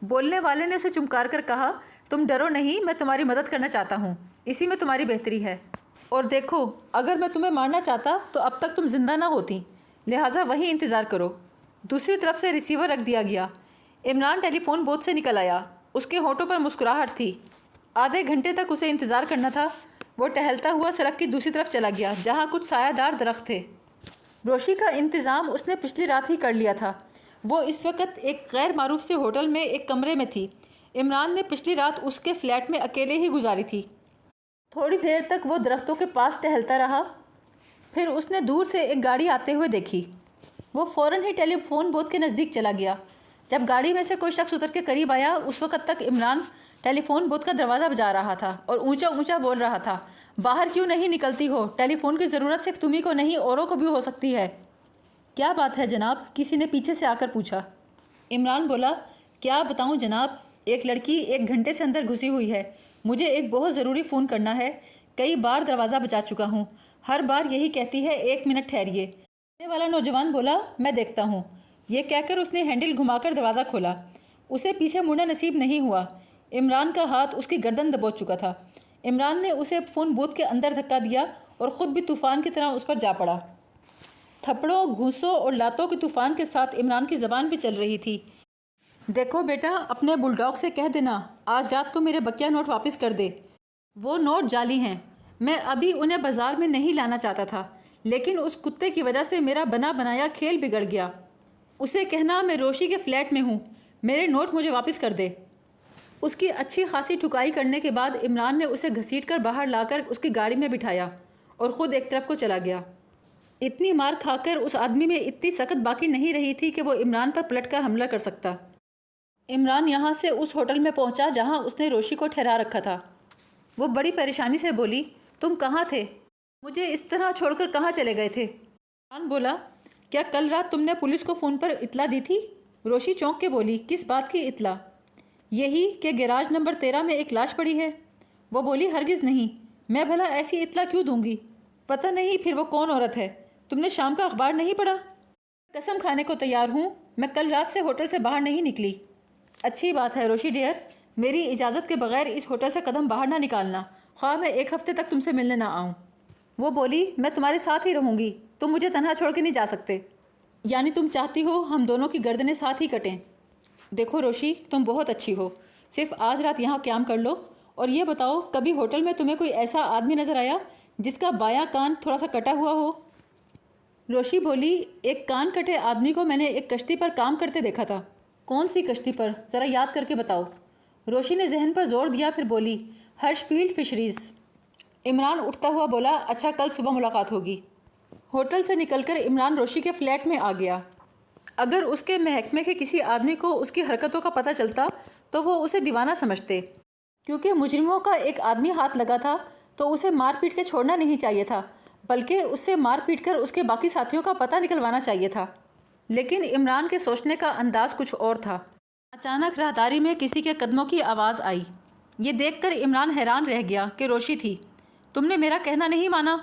بولنے والے نے اسے چمکار کر کہا، تم ڈرو نہیں، میں تمہاری مدد کرنا چاہتا ہوں، اسی میں تمہاری بہتری ہے۔ اور دیکھو، اگر میں تمہیں مارنا چاہتا تو اب تک تم زندہ نہ ہوتی، لہٰذا وہیں انتظار کرو۔ دوسری طرف سے ریسیور رکھ دیا گیا۔ عمران ٹیلی فون بوتھ سے نکل آیا، اس کے ہونٹوں پر مسکراہٹ تھی۔ آدھے گھنٹے تک اسے انتظار کرنا تھا۔ وہ ٹہلتا ہوا سڑک کی دوسری طرف چلا گیا جہاں کچھ سایہ دار درخت تھے۔ روشی کا انتظام اس نے پچھلی رات ہی کر لیا تھا۔ وہ اس وقت ایک غیر معروف سے ہوٹل میں ایک کمرے میں تھی۔ عمران نے پچھلی رات اس کے فلیٹ میں اکیلے ہی گزاری تھی۔ تھوڑی دیر تک وہ درختوں کے پاس ٹہلتا رہا، پھر اس نے دور سے ایک گاڑی آتے ہوئے دیکھی۔ وہ فوراً ہی ٹیلی فون بوتھ کے نزدیک چلا گیا۔ جب گاڑی میں سے کوئی شخص اتر کے قریب آیا، اس وقت تک عمران ٹیلی فون بوتھ کا دروازہ بجا رہا تھا اور اونچا اونچا بول رہا تھا، باہر کیوں نہیں نکلتی ہو؟ ٹیلی فون کی ضرورت صرف تمہیں کو نہیں، اوروں کو بھی ہو سکتی ہے۔ کیا بات ہے جناب؟ کسی نے پیچھے سے آ کر پوچھا۔ عمران بولا، کیا بتاؤں جناب، ایک لڑکی 1 گھنٹے سے اندر گھسی ہوئی ہے، مجھے ایک بہت ضروری فون کرنا ہے، کئی بار دروازہ بجا چکا ہوں، ہر بار یہی کہتی ہے 1 منٹ ٹھہریے۔ کھانے والا نوجوان بولا، میں دیکھتا ہوں۔ یہ کہہ کر اس نے ہینڈل گھما کر دروازہ کھولا۔ اسے پیچھے مڑنا نصیب نہیں ہوا۔ عمران کا ہاتھ اس کی گردن دبوچ چکا تھا۔ عمران نے اسے فون بوتھ کے اندر دھکا دیا اور خود بھی طوفان کی طرح اس پر جا پڑا۔ تھپڑوں، گھوسوں اور لاتوں کے طوفان کے ساتھ عمران کی زبان بھی چل رہی تھی۔ دیکھو بیٹا، اپنے بل ڈاگ سے کہہ دینا آج رات کو میرے بقیہ نوٹ واپس کر دے۔ وہ نوٹ جعلی ہیں، میں ابھی انہیں بازار میں نہیں لانا چاہتا تھا، لیکن اس کتے کی وجہ سے میرا بنا بنایا کھیل بگڑ گیا۔ اسے کہنا میں روشی کے فلیٹ میں ہوں، میرے نوٹ مجھے واپس کر دے۔ اس کی اچھی خاصی ٹھکائی کرنے کے بعد عمران نے اسے گھسیٹ کر باہر لا کر اس کی گاڑی میں بٹھایا اور خود ایک طرف کو چلا گیا۔ اتنی مار کھا کر اس آدمی میں اتنی سخت باقی نہیں رہی تھی کہ وہ عمران پر پلٹ کر حملہ کر سکتا۔ عمران یہاں سے اس ہوٹل میں پہنچا جہاں اس نے روشی کو ٹھہرا رکھا تھا۔ وہ بڑی پریشانی سے بولی، تم کہاں تھے؟ مجھے اس طرح چھوڑ کر کہاں چلے گئے تھے؟ عمران بولا، کیا کل رات تم نے پولیس کو فون پر اطلاع دی تھی؟ روشی چونک کے بولی، کس بات کی اطلاع؟ یہی کہ گیراج نمبر 13 میں ایک لاش پڑی ہے۔ وہ بولی، ہرگز نہیں، میں بھلا ایسی اطلاع کیوں دوں گی؟ پتہ نہیں پھر وہ کون عورت ہے؟ تم نے شام کا اخبار نہیں پڑھا؟ قسم کھانے کو تیار ہوں، میں کل رات سے ہوٹل سے باہر نہیں نکلی۔ اچھی بات ہے روشی ڈیئر، میری اجازت کے بغیر اس ہوٹل سے قدم باہر نہ نکالنا، خواہ میں 1 ہفتے تک تم سے ملنے نہ آؤں۔ وہ بولی، میں تمہارے ساتھ ہی رہوں گی، تم مجھے تنہا چھوڑ کے نہیں جا سکتے۔ یعنی تم چاہتی ہو ہم دونوں کی گردنیں ساتھ ہی کٹیں؟ دیکھو روشی، تم بہت اچھی ہو، صرف آج رات یہاں قیام کر لو، اور یہ بتاؤ کبھی ہوٹل میں تمہیں کوئی ایسا آدمی نظر آیا جس کا بایاں کان تھوڑا سا کٹا ہوا ہو؟ روشی بولی، ایک کان کٹے آدمی کو میں نے ایک کشتی پر کام کرتے دیکھا تھا۔ کون سی کشتی پر؟ ذرا یاد کر کے بتاؤ۔ روشی نے ذہن پر زور دیا، پھر بولی، ہرش فیلڈ فشریز۔ عمران اٹھتا ہوا بولا، اچھا کل صبح ملاقات ہوگی۔ ہوٹل سے نکل کر عمران روشی کے فلیٹ میں آ گیا۔ اگر اس کے محکمے کے کسی آدمی کو اس کی حرکتوں کا پتہ چلتا تو وہ اسے دیوانہ سمجھتے۔ کیونکہ مجرموں کا ایک آدمی ہاتھ لگا تھا تو اسے مار پیٹ کے چھوڑنا نہیں چاہیے تھا، بلکہ اس سے مار پیٹ کر اس کے باقی ساتھیوں کا پتہ نکلوانا چاہیے تھا۔ لیکن عمران کے سوچنے کا انداز کچھ اور تھا۔ اچانک راہداری میں کسی کے قدموں کی آواز آئی۔ یہ دیکھ کر عمران حیران رہ گیا کہ روشی تھی۔ تم نے میرا کہنا نہیں مانا؟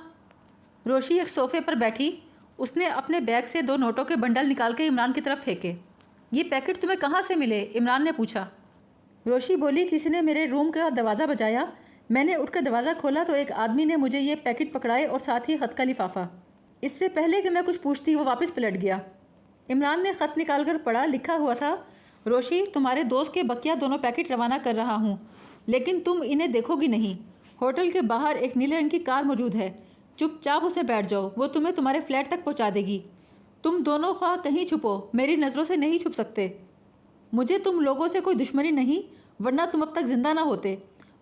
روشی ایک صوفے پر بیٹھی، اس نے اپنے بیگ سے 2 نوٹوں کے بنڈل نکال کے عمران کی طرف پھینکے۔ یہ پیکٹ تمہیں کہاں سے ملے؟ عمران نے پوچھا۔ روشی بولی، کسی نے میرے روم کا دروازہ بجایا، میں نے اٹھ کر دروازہ کھولا تو ایک آدمی نے مجھے یہ پیکٹ پکڑائے اور ساتھ ہی خط کا لفافہ۔ اس سے پہلے کہ میں کچھ پوچھتی وہ واپس پلٹ گیا۔ عمران نے خط نکال کر پڑھا، لکھا ہوا تھا، روشی، تمہارے دوست کے بقیہ 2 پیکٹ روانہ کر رہا ہوں، لیکن تم انہیں دیکھو گی نہیں۔ ہوٹل کے باہر ایک نیلے رنگ کی کار موجود ہے، چپ چاپ اسے بیٹھ جاؤ، وہ تمہیں تمہارے فلیٹ تک پہنچا دے گی۔ تم دونوں خواہ کہیں چھپو، میری نظروں سے نہیں چھپ سکتے۔ مجھے تم لوگوں سے کوئی دشمنی نہیں، ورنہ تم اب تک زندہ نہ ہوتے۔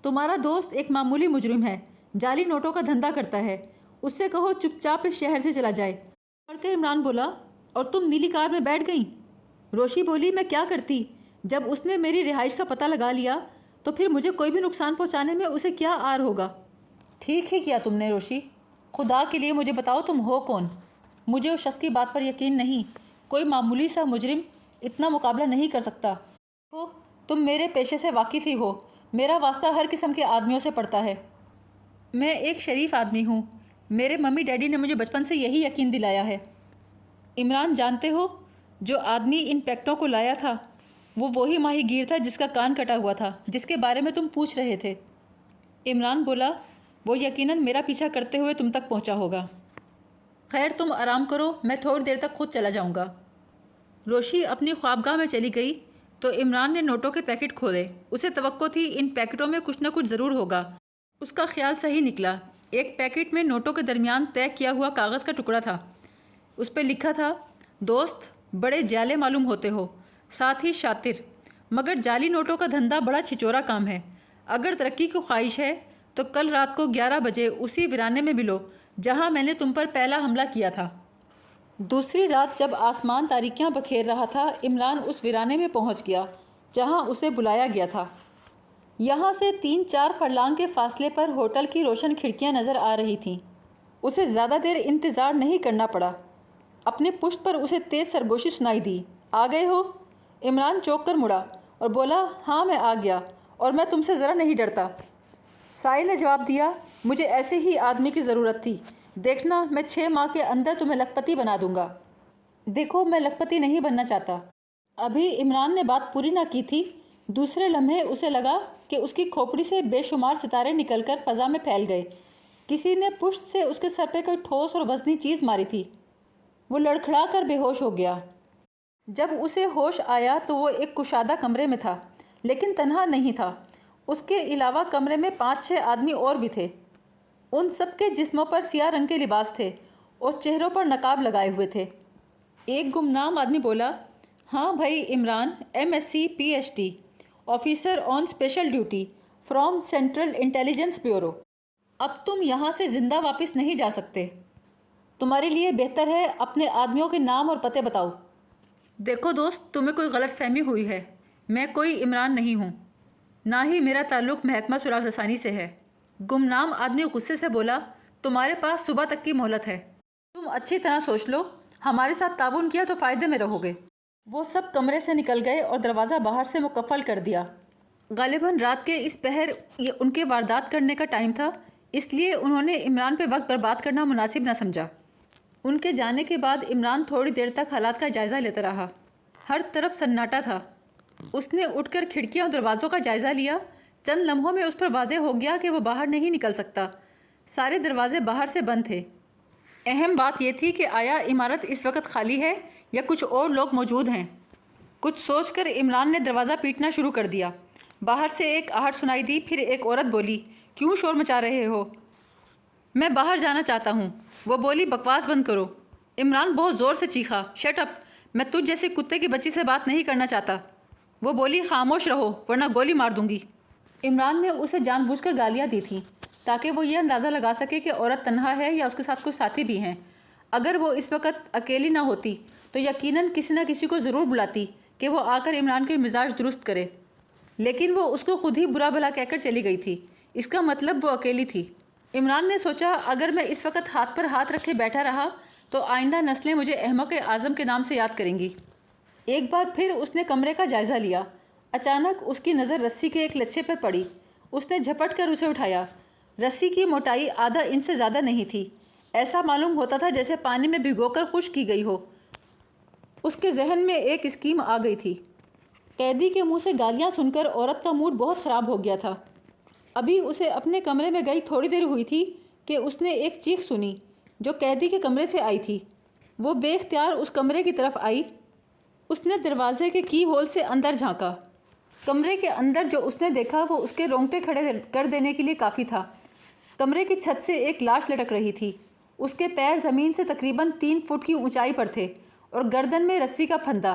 تمہارا دوست ایک معمولی مجرم ہے، جعلی نوٹوں کا دھندا کرتا ہے، اس سے کہو چپ چاپ اس شہر سے چلا جائے۔ پڑھ کر عمران بولا، اور تم نیلی کار میں بیٹھ گئیں؟ روشی بولی، میں کیا کرتی؟ جب اس نے میری رہائش کا پتہ لگا لیا تو پھر مجھے کوئی بھی نقصان پہنچانے میں اسے کیا آر ہوگا۔ ٹھیک ہی کیا تم نے روشی، خدا کے لیے مجھے بتاؤ تم ہو کون؟ مجھے اس شخص کی بات پر یقین نہیں، کوئی معمولی سا مجرم اتنا مقابلہ نہیں کر سکتا۔ ہو تم میرے پیشے سے واقف ہی ہو، میرا واسطہ ہر قسم کے آدمیوں سے پڑتا ہے۔ میں ایک شریف آدمی ہوں، میرے ممی ڈیڈی نے مجھے بچپن سے یہی یقین دلایا ہے۔ عمران، جانتے ہو جو آدمی ان پیکٹوں کو لایا تھا وہ وہی ماہی گیر تھا جس کا کان کٹا ہوا تھا، جس کے بارے میں تم پوچھ رہے تھے۔ عمران بولا، وہ یقیناً میرا پیچھا کرتے ہوئے تم تک پہنچا ہوگا۔ خیر تم آرام کرو، میں تھوڑی دیر تک خود چلا جاؤں گا۔ روشی اپنی خوابگاہ میں چلی گئی تو عمران نے نوٹوں کے پیکٹ کھولے۔ اسے توقع تھی ان پیکٹوں میں کچھ نہ کچھ ضرور ہوگا۔ اس کا خیال صحیح نکلا۔ ایک پیکٹ میں نوٹوں کے درمیان طے کیا ہوا کاغذ کا ٹکڑا تھا۔ اس پہ لکھا تھا، دوست بڑے جالے معلوم ہوتے ہو، ساتھ ہی شاطر، مگر جعلی نوٹوں کا دھندا بڑا چھچورا کام ہے۔ اگر ترقی کی خواہش ہے تو کل رات کو 11 بجے اسی ویرانے میں ملو جہاں میں نے تم پر پہلا حملہ کیا تھا۔ دوسری رات جب آسمان تاریکیاں بکھیر رہا تھا، عمران اس ویرانے میں پہنچ گیا جہاں اسے بلایا گیا تھا۔ یہاں سے 3-4 فرلانگ کے فاصلے پر ہوٹل کی روشن کھڑکیاں نظر آ رہی تھیں۔ اسے زیادہ دیر انتظار نہیں کرنا پڑا۔ اپنے پشت پر اسے تیز سرگوشی سنائی دی۔ آ گئے ہو؟ عمران چونک کر مڑا اور بولا، ہاں میں آ گیا، اور میں تم سے ذرا نہیں ڈرتا۔ سائل نے جواب دیا، مجھے ایسے ہی آدمی کی ضرورت تھی۔ دیکھنا میں 6 ماہ کے اندر تمہیں لکھپتی بنا دوں گا۔ دیکھو میں لکھپتی نہیں بننا چاہتا۔ ابھی عمران نے بات پوری نہ کی تھی، دوسرے لمحے اسے لگا کہ اس کی کھوپڑی سے بے شمار ستارے نکل کر فضا میں پھیل گئے۔ کسی نے پشت سے اس کے سر پہ کوئی ٹھوس اور وزنی چیز ماری تھی۔ وہ لڑکھڑا کر بے ہوش ہو گیا۔ جب اسے ہوش آیا تو وہ ایک کشادہ کمرے میں تھا، لیکن تنہا نہیں تھا۔ اس کے علاوہ کمرے میں 5-6 آدمی اور بھی تھے۔ ان سب کے جسموں پر سیاہ رنگ کے لباس تھے اور چہروں پر نقاب لگائے ہوئے تھے۔ ایک گمنام آدمی بولا، ہاں بھائی Imran, MSc PhD، officer on special duty from central intelligence bureau. اب تم یہاں سے زندہ واپس نہیں جا سکتے۔ تمہارے لیے بہتر ہے اپنے آدمیوں کے نام اور پتے بتاؤ۔ دیکھو دوست، تمہیں کوئی غلط فہمی ہوئی ہے۔ میں کوئی عمران نہیں ہوں، نہ ہی میرا تعلق محکمہ سراغ رسانی سے ہے۔ گمنام آدمی غصے سے بولا، تمہارے پاس صبح تک کی مہلت ہے۔ تم اچھی طرح سوچ لو، ہمارے ساتھ تعاون کیا تو فائدے میں رہو گے۔ وہ سب کمرے سے نکل گئے اور دروازہ باہر سے مقفل کر دیا۔ غالباً رات کے اس پہر یہ ان کے واردات کرنے کا ٹائم تھا، اس لیے انہوں نے عمران پہ وقت برباد کرنا مناسب نہ سمجھا۔ ان کے جانے کے بعد عمران تھوڑی دیر تک حالات کا جائزہ لیتا رہا۔ ہر طرف سناٹا تھا۔ اس نے اٹھ کر کھڑکیاں اور دروازوں کا جائزہ لیا۔ چند لمحوں میں اس پر واضح ہو گیا کہ وہ باہر نہیں نکل سکتا۔ سارے دروازے باہر سے بند تھے۔ اہم بات یہ تھی کہ آیا عمارت اس وقت خالی ہے یا کچھ اور لوگ موجود ہیں۔ کچھ سوچ کر عمران نے دروازہ پیٹنا شروع کر دیا۔ باہر سے ایک آہٹ سنائی دی، پھر ایک عورت بولی، کیوں شور مچا رہے ہو؟ میں باہر جانا چاہتا ہوں۔ وہ بولی، بکواس بند کرو۔ عمران بہت زور سے چیخا، شٹ اپ، میں تجھ جیسے کتے کی بچی سے بات نہیں کرنا چاہتا۔ وہ بولی، خاموش رہو ورنہ گولی مار دوں گی۔ عمران نے اسے جان بوجھ کر گالیاں دی تھیں تاکہ وہ یہ اندازہ لگا سکے کہ عورت تنہا ہے یا اس کے ساتھ کچھ ساتھی بھی ہیں۔ اگر وہ اس وقت اکیلی نہ ہوتی تو یقیناً کسی نہ کسی کو ضرور بلاتی کہ وہ آ کر عمران کے مزاج درست کرے، لیکن وہ اس کو خود ہی برا بھلا کہہ کر چلی گئی تھی۔ اس کا مطلب وہ اکیلی تھی۔ عمران نے سوچا، اگر میں اس وقت ہاتھ پر ہاتھ رکھے بیٹھا رہا تو آئندہ نسلیں مجھے احمق اعظم کے نام سے یاد کریں گی۔ ایک بار پھر اس نے کمرے کا جائزہ لیا۔ اچانک اس کی نظر رسی کے ایک لچھے پر پڑی۔ اس نے جھپٹ کر اسے اٹھایا۔ رسی کی موٹائی آدھا انچ سے زیادہ نہیں تھی۔ ایسا معلوم ہوتا تھا جیسے پانی میں بھگو کر خشک کی گئی ہو۔ اس کے ذہن میں ایک اسکیم آ گئی تھی۔ قیدی کے منہ سے گالیاں سن کر عورت کا موڈ بہت خراب ہو گیا تھا۔ ابھی اسے اپنے کمرے میں گئی تھوڑی دیر ہوئی تھی کہ اس نے ایک چیخ سنی جو قیدی کے کمرے سے آئی تھی۔ وہ بے اختیار اس کمرے کی طرف آئی۔ اس نے دروازے کے کی ہول سے اندر جھانکا۔ کمرے کے اندر جو اس نے دیکھا وہ اس کے رونگٹے کھڑے کر دینے کے لیے کافی تھا۔ کمرے کی چھت سے ایک لاش لٹک رہی تھی۔ اس کے پیر زمین سے تقریباً 3 فٹ کی اونچائی پر تھے اور گردن میں رسی کا پھندا۔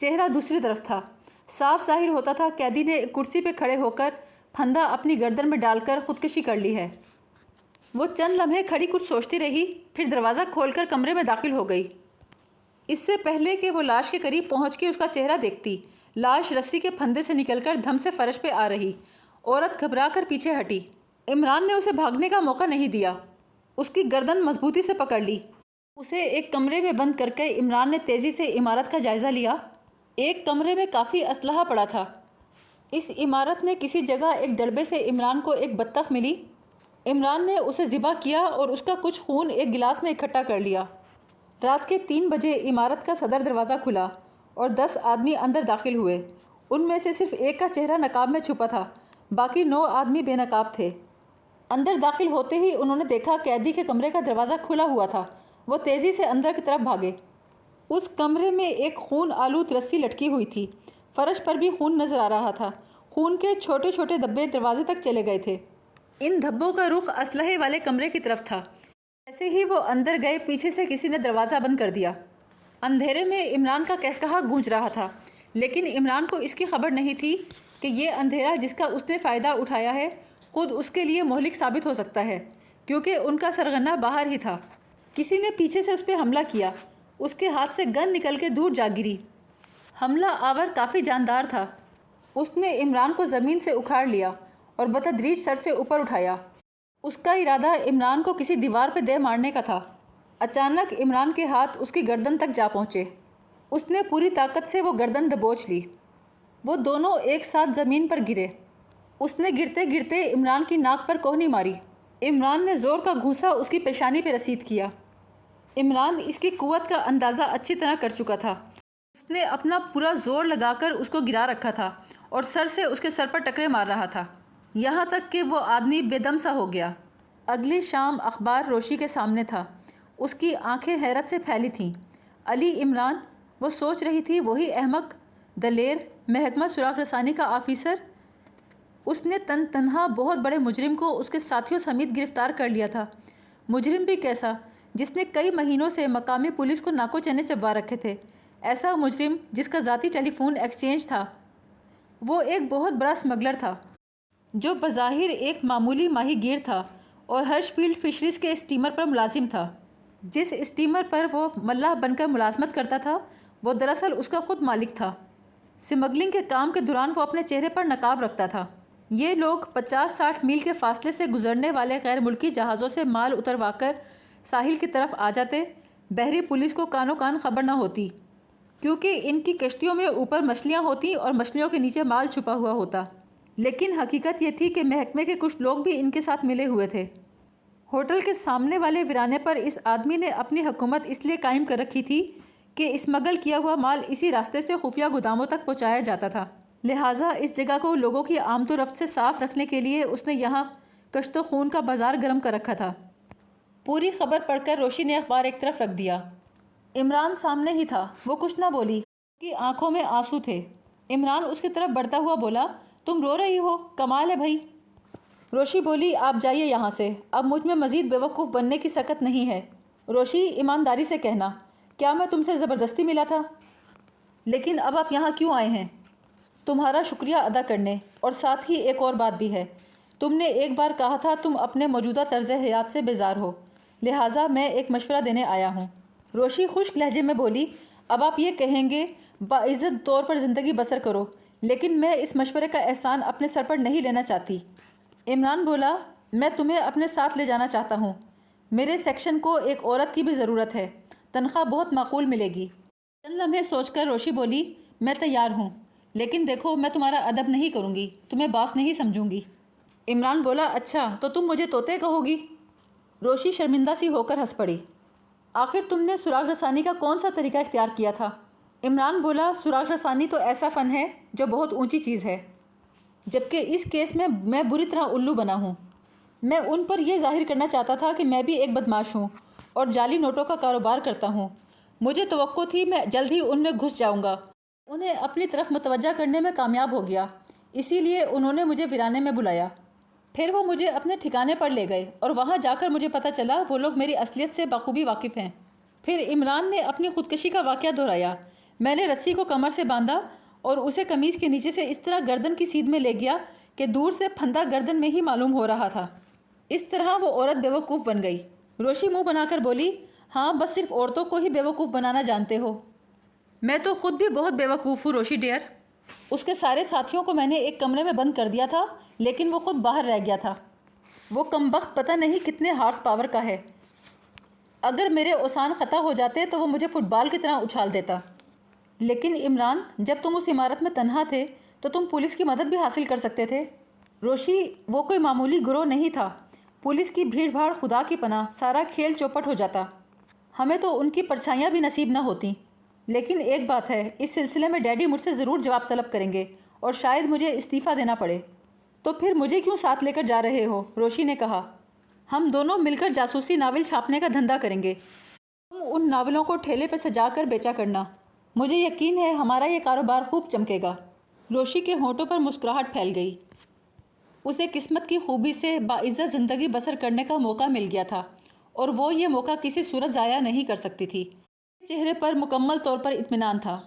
چہرہ دوسری طرف تھا۔ صاف ظاہر ہوتا تھا قیدی نے ایک کرسی پہ کھڑے ہو کر پھندا اپنی گردن میں ڈال کر خودکشی کر لی ہے۔ وہ چند لمحے کھڑی کچھ سوچتی رہی، پھر دروازہ کھول کر کمرے میں داخل ہو گئی۔ اس سے پہلے کہ وہ لاش کے قریب پہنچ کے اس کا چہرہ دیکھتی، لاش رسی کے پھندے سے نکل کر دھم سے فرش پہ آ رہی۔ عورت گھبرا کر پیچھے ہٹی۔ عمران نے اسے بھاگنے کا موقع نہیں دیا۔ اس کی گردن مضبوطی سے پکڑ لی۔ اسے ایک کمرے میں بند کر کے عمران نے تیزی سے عمارت کا جائزہ لیا۔ ایک کمرے میں کافی اسلحہ پڑا تھا۔ اس عمارت میں کسی جگہ ایک ڈڑبے سے عمران کو ایک بطخ ملی۔ عمران نے اسے ذبح کیا اور اس کا کچھ خون ایک گلاس میں اکٹھا کر لیا۔ رات کے 3 بجے عمارت کا صدر دروازہ کھلا اور 10 آدمی اندر داخل ہوئے۔ ان میں سے صرف ایک کا چہرہ نقاب میں چھپا تھا، باقی 9 آدمی بے نقاب تھے۔ اندر داخل ہوتے ہی انہوں نے دیکھا قیدی کے کمرے کا دروازہ کھلا ہوا تھا۔ وہ تیزی سے اندر کی طرف بھاگے۔ اس کمرے میں ایک خون آلود رسی لٹکی ہوئی تھی۔ فرش پر بھی خون نظر آ رہا تھا۔ خون کے چھوٹے چھوٹے دھبے دروازے تک چلے گئے تھے۔ ان دھبوں کا رخ اسلحے والے کمرے کی طرف تھا۔ ایسے ہی وہ اندر گئے، پیچھے سے کسی نے دروازہ بند کر دیا۔ اندھیرے میں عمران کا قہقہا گونج رہا تھا، لیکن عمران کو اس کی خبر نہیں تھی کہ یہ اندھیرا جس کا اس نے فائدہ اٹھایا ہے خود اس کے لیے مہلک ثابت ہو سکتا ہے، کیونکہ ان کا سرغنہ باہر ہی تھا۔ کسی نے پیچھے سے اس پہ حملہ کیا، اس کے ہاتھ سے گن نکل کے دور جا گری۔ حملہ آور کافی جاندار تھا۔ اس نے عمران کو زمین سے اکھاڑ لیا اور بتدریج سر سے اوپر اٹھایا۔ اس کا ارادہ عمران کو کسی دیوار پہ دے مارنے کا تھا۔ اچانک عمران کے ہاتھ اس کی گردن تک جا پہنچے۔ اس نے پوری طاقت سے وہ گردن دبوچ لی۔ وہ دونوں ایک ساتھ زمین پر گرے۔ اس نے گرتے گرتے عمران کی ناک پر کوہنی ماری۔ عمران نے زور کا گھوسا اس کی پیشانی پہ رسید کیا۔ عمران اس کی قوت کا اندازہ اچھی طرح کر چکا تھا۔ اس نے اپنا پورا زور لگا کر اس کو گرا رکھا تھا اور سر سے اس کے سر پر ٹکرے مار رہا تھا، یہاں تک کہ وہ آدمی بے دم سا ہو گیا۔ اگلی شام اخبار روشی کے سامنے تھا۔ اس کی آنکھیں حیرت سے پھیلی تھیں۔ علی عمران، وہ سوچ رہی تھی، وہی احمق، دلیر، محکمہ سراغ رسانی کا آفیسر۔ اس نے تنہا بہت بڑے مجرم کو اس کے ساتھیوں سمیت گرفتار کر لیا تھا۔ مجرم بھی کیسا، جس نے کئی مہینوں سے مقامی پولیس کو ناکو چنے چبا رکھے تھے۔ ایسا مجرم جس کا ذاتی ٹیلی فون ایکسچینج تھا۔ وہ ایک بہت بڑا اسمگلر تھا، جو بظاہر ایک معمولی ماہی گیر تھا اور ہرش فیلڈ فشریز کے اسٹیمر پر ملازم تھا۔ جس اسٹیمر پر وہ ملاح بن کر ملازمت کرتا تھا، وہ دراصل اس کا خود مالک تھا۔ سمگلنگ کے کام کے دوران وہ اپنے چہرے پر نقاب رکھتا تھا۔ یہ لوگ 50-60 میل کے فاصلے سے گزرنے والے غیر ملکی جہازوں سے مال اتروا کر ساحل کی طرف آ جاتے۔ بحری پولیس کو کانوں کان خبر نہ ہوتی، کیونکہ ان کی کشتیوں میں اوپر مچھلیاں ہوتی اور مچھلیوں کے نیچے مال چھپا ہوا ہوتا۔ لیکن حقیقت یہ تھی کہ محکمے کے کچھ لوگ بھی ان کے ساتھ ملے ہوئے تھے۔ ہوٹل کے سامنے والے ویرانے پر اس آدمی نے اپنی حکومت اس لیے قائم کر رکھی تھی کہ اسمگل کیا ہوا مال اسی راستے سے خفیہ گوداموں تک پہنچایا جاتا تھا۔ لہٰذا اس جگہ کو لوگوں کی آمد و رفت سے صاف رکھنے کے لیے اس نے یہاں کشت و خون کا بازار گرم کر رکھا تھا۔ پوری خبر پڑھ کر روشی نے اخبار ایک طرف رکھ دیا۔ عمران سامنے ہی تھا، وہ کچھ نہ بولی، اس کی آنکھوں میں آنسو تھے۔ عمران اس کی طرف بڑھتا ہوا بولا، تم رو رہی ہو، کمال ہے بھائی۔ روشی بولی، آپ جائیے یہاں سے، اب مجھ میں مزید بیوقوف بننے کی سکت نہیں ہے۔ روشی، ایمانداری سے کہنا، کیا میں تم سے زبردستی ملا تھا؟ لیکن اب آپ یہاں کیوں آئے ہیں؟ تمہارا شکریہ ادا کرنے، اور ساتھ ہی ایک اور بات بھی ہے۔ تم نے ایک بار کہا تھا تم اپنے موجودہ طرز حیات سے بیزار ہو، لہٰذا میں ایک مشورہ دینے آیا ہوں۔ روشی خشک لہجے میں بولی، اب آپ یہ کہیں گے باعزت طور پر زندگی بسر کرو، لیکن میں اس مشورے کا احسان اپنے سر پر نہیں لینا چاہتی۔ عمران بولا، میں تمہیں اپنے ساتھ لے جانا چاہتا ہوں۔ میرے سیکشن کو ایک عورت کی بھی ضرورت ہے، تنخواہ بہت معقول ملے گی۔ چند لمحے سوچ کر روشی بولی، میں تیار ہوں، لیکن دیکھو میں تمہارا ادب نہیں کروں گی، تمہیں باس نہیں سمجھوں گی۔ عمران بولا، اچھا تو تم مجھے طوطے کہو گی؟ روشی شرمندہ سی ہو کر ہنس پڑی۔ آخر تم نے سراغ رسانی کا کون سا طریقہ اختیار کیا تھا؟ عمران بولا، سراغ رسانی تو ایسا فن ہے جو بہت اونچی چیز ہے، جبکہ اس کیس میں بری طرح الو بنا ہوں۔ میں ان پر یہ ظاہر کرنا چاہتا تھا کہ میں بھی ایک بدماش ہوں اور جعلی نوٹوں کا کاروبار کرتا ہوں۔ مجھے توقع تھی میں جلد ہی ان میں گھس جاؤں گا۔ انہیں اپنی طرف متوجہ کرنے میں کامیاب ہو گیا، اسی لیے انہوں نے مجھے ویرانے میں بلایا۔ پھر وہ مجھے اپنے ٹھکانے پر لے گئے اور وہاں جا کر مجھے پتہ چلا وہ لوگ میری اصلیت سے بخوبی واقف ہیں۔ پھر عمران نے اپنی خودکشی کا واقعہ دہرایا۔ میں نے رسی کو کمر سے باندھا اور اسے قمیض کے نیچے سے اس طرح گردن کی سیدھ میں لے گیا کہ دور سے پھندا گردن میں ہی معلوم ہو رہا تھا۔ اس طرح وہ عورت بیوقوف بن گئی۔ روشی منہ بنا کر بولی، ہاں بس صرف عورتوں کو ہی بیوقوف بنانا جانتے ہو۔ میں تو خود بھی بہت بیوقوف ہوں روشی ڈیئر۔ اس کے سارے ساتھیوں کو میں نے ایک کمرے میں بند کر دیا تھا، لیکن وہ خود باہر رہ گیا تھا۔ وہ کمبخت پتہ نہیں کتنے ہارس پاور کا ہے۔ اگر میرے اوسان خطا ہو جاتے تو وہ مجھے فٹ بال کی طرح اچھال دیتا۔ لیکن عمران، جب تم اس عمارت میں تنہا تھے تو تم پولیس کی مدد بھی حاصل کر سکتے تھے۔ روشی، وہ کوئی معمولی گروہ نہیں تھا۔ پولیس کی بھیڑ بھاڑ خدا کی پناہ، سارا کھیل چوپٹ ہو جاتا۔ ہمیں تو ان کی پرچھائیاں بھی نصیب نہ ہوتیں۔ لیکن ایک بات ہے، اس سلسلے میں ڈیڈی مجھ سے ضرور جواب طلب کریں گے اور شاید مجھے استعفیٰ دینا پڑے۔ تو پھر مجھے کیوں ساتھ لے کر جا رہے ہو؟ روشی نے کہا، ہم دونوں مل کر جاسوسی ناول چھاپنے کا دھندا کریں گے۔ تم ان ناولوں کو ٹھیلے پہ سجا کر بیچا کرنا۔ مجھے یقین ہے ہمارا یہ کاروبار خوب چمکے گا۔ روشی کے ہونٹوں پر مسکراہٹ پھیل گئی۔ اسے قسمت کی خوبی سے باعزت زندگی بسر کرنے کا موقع مل گیا تھا اور وہ یہ موقع کسی صورت ضائع نہیں کر سکتی تھی۔ چہرے پر مکمل طور پر اطمینان تھا۔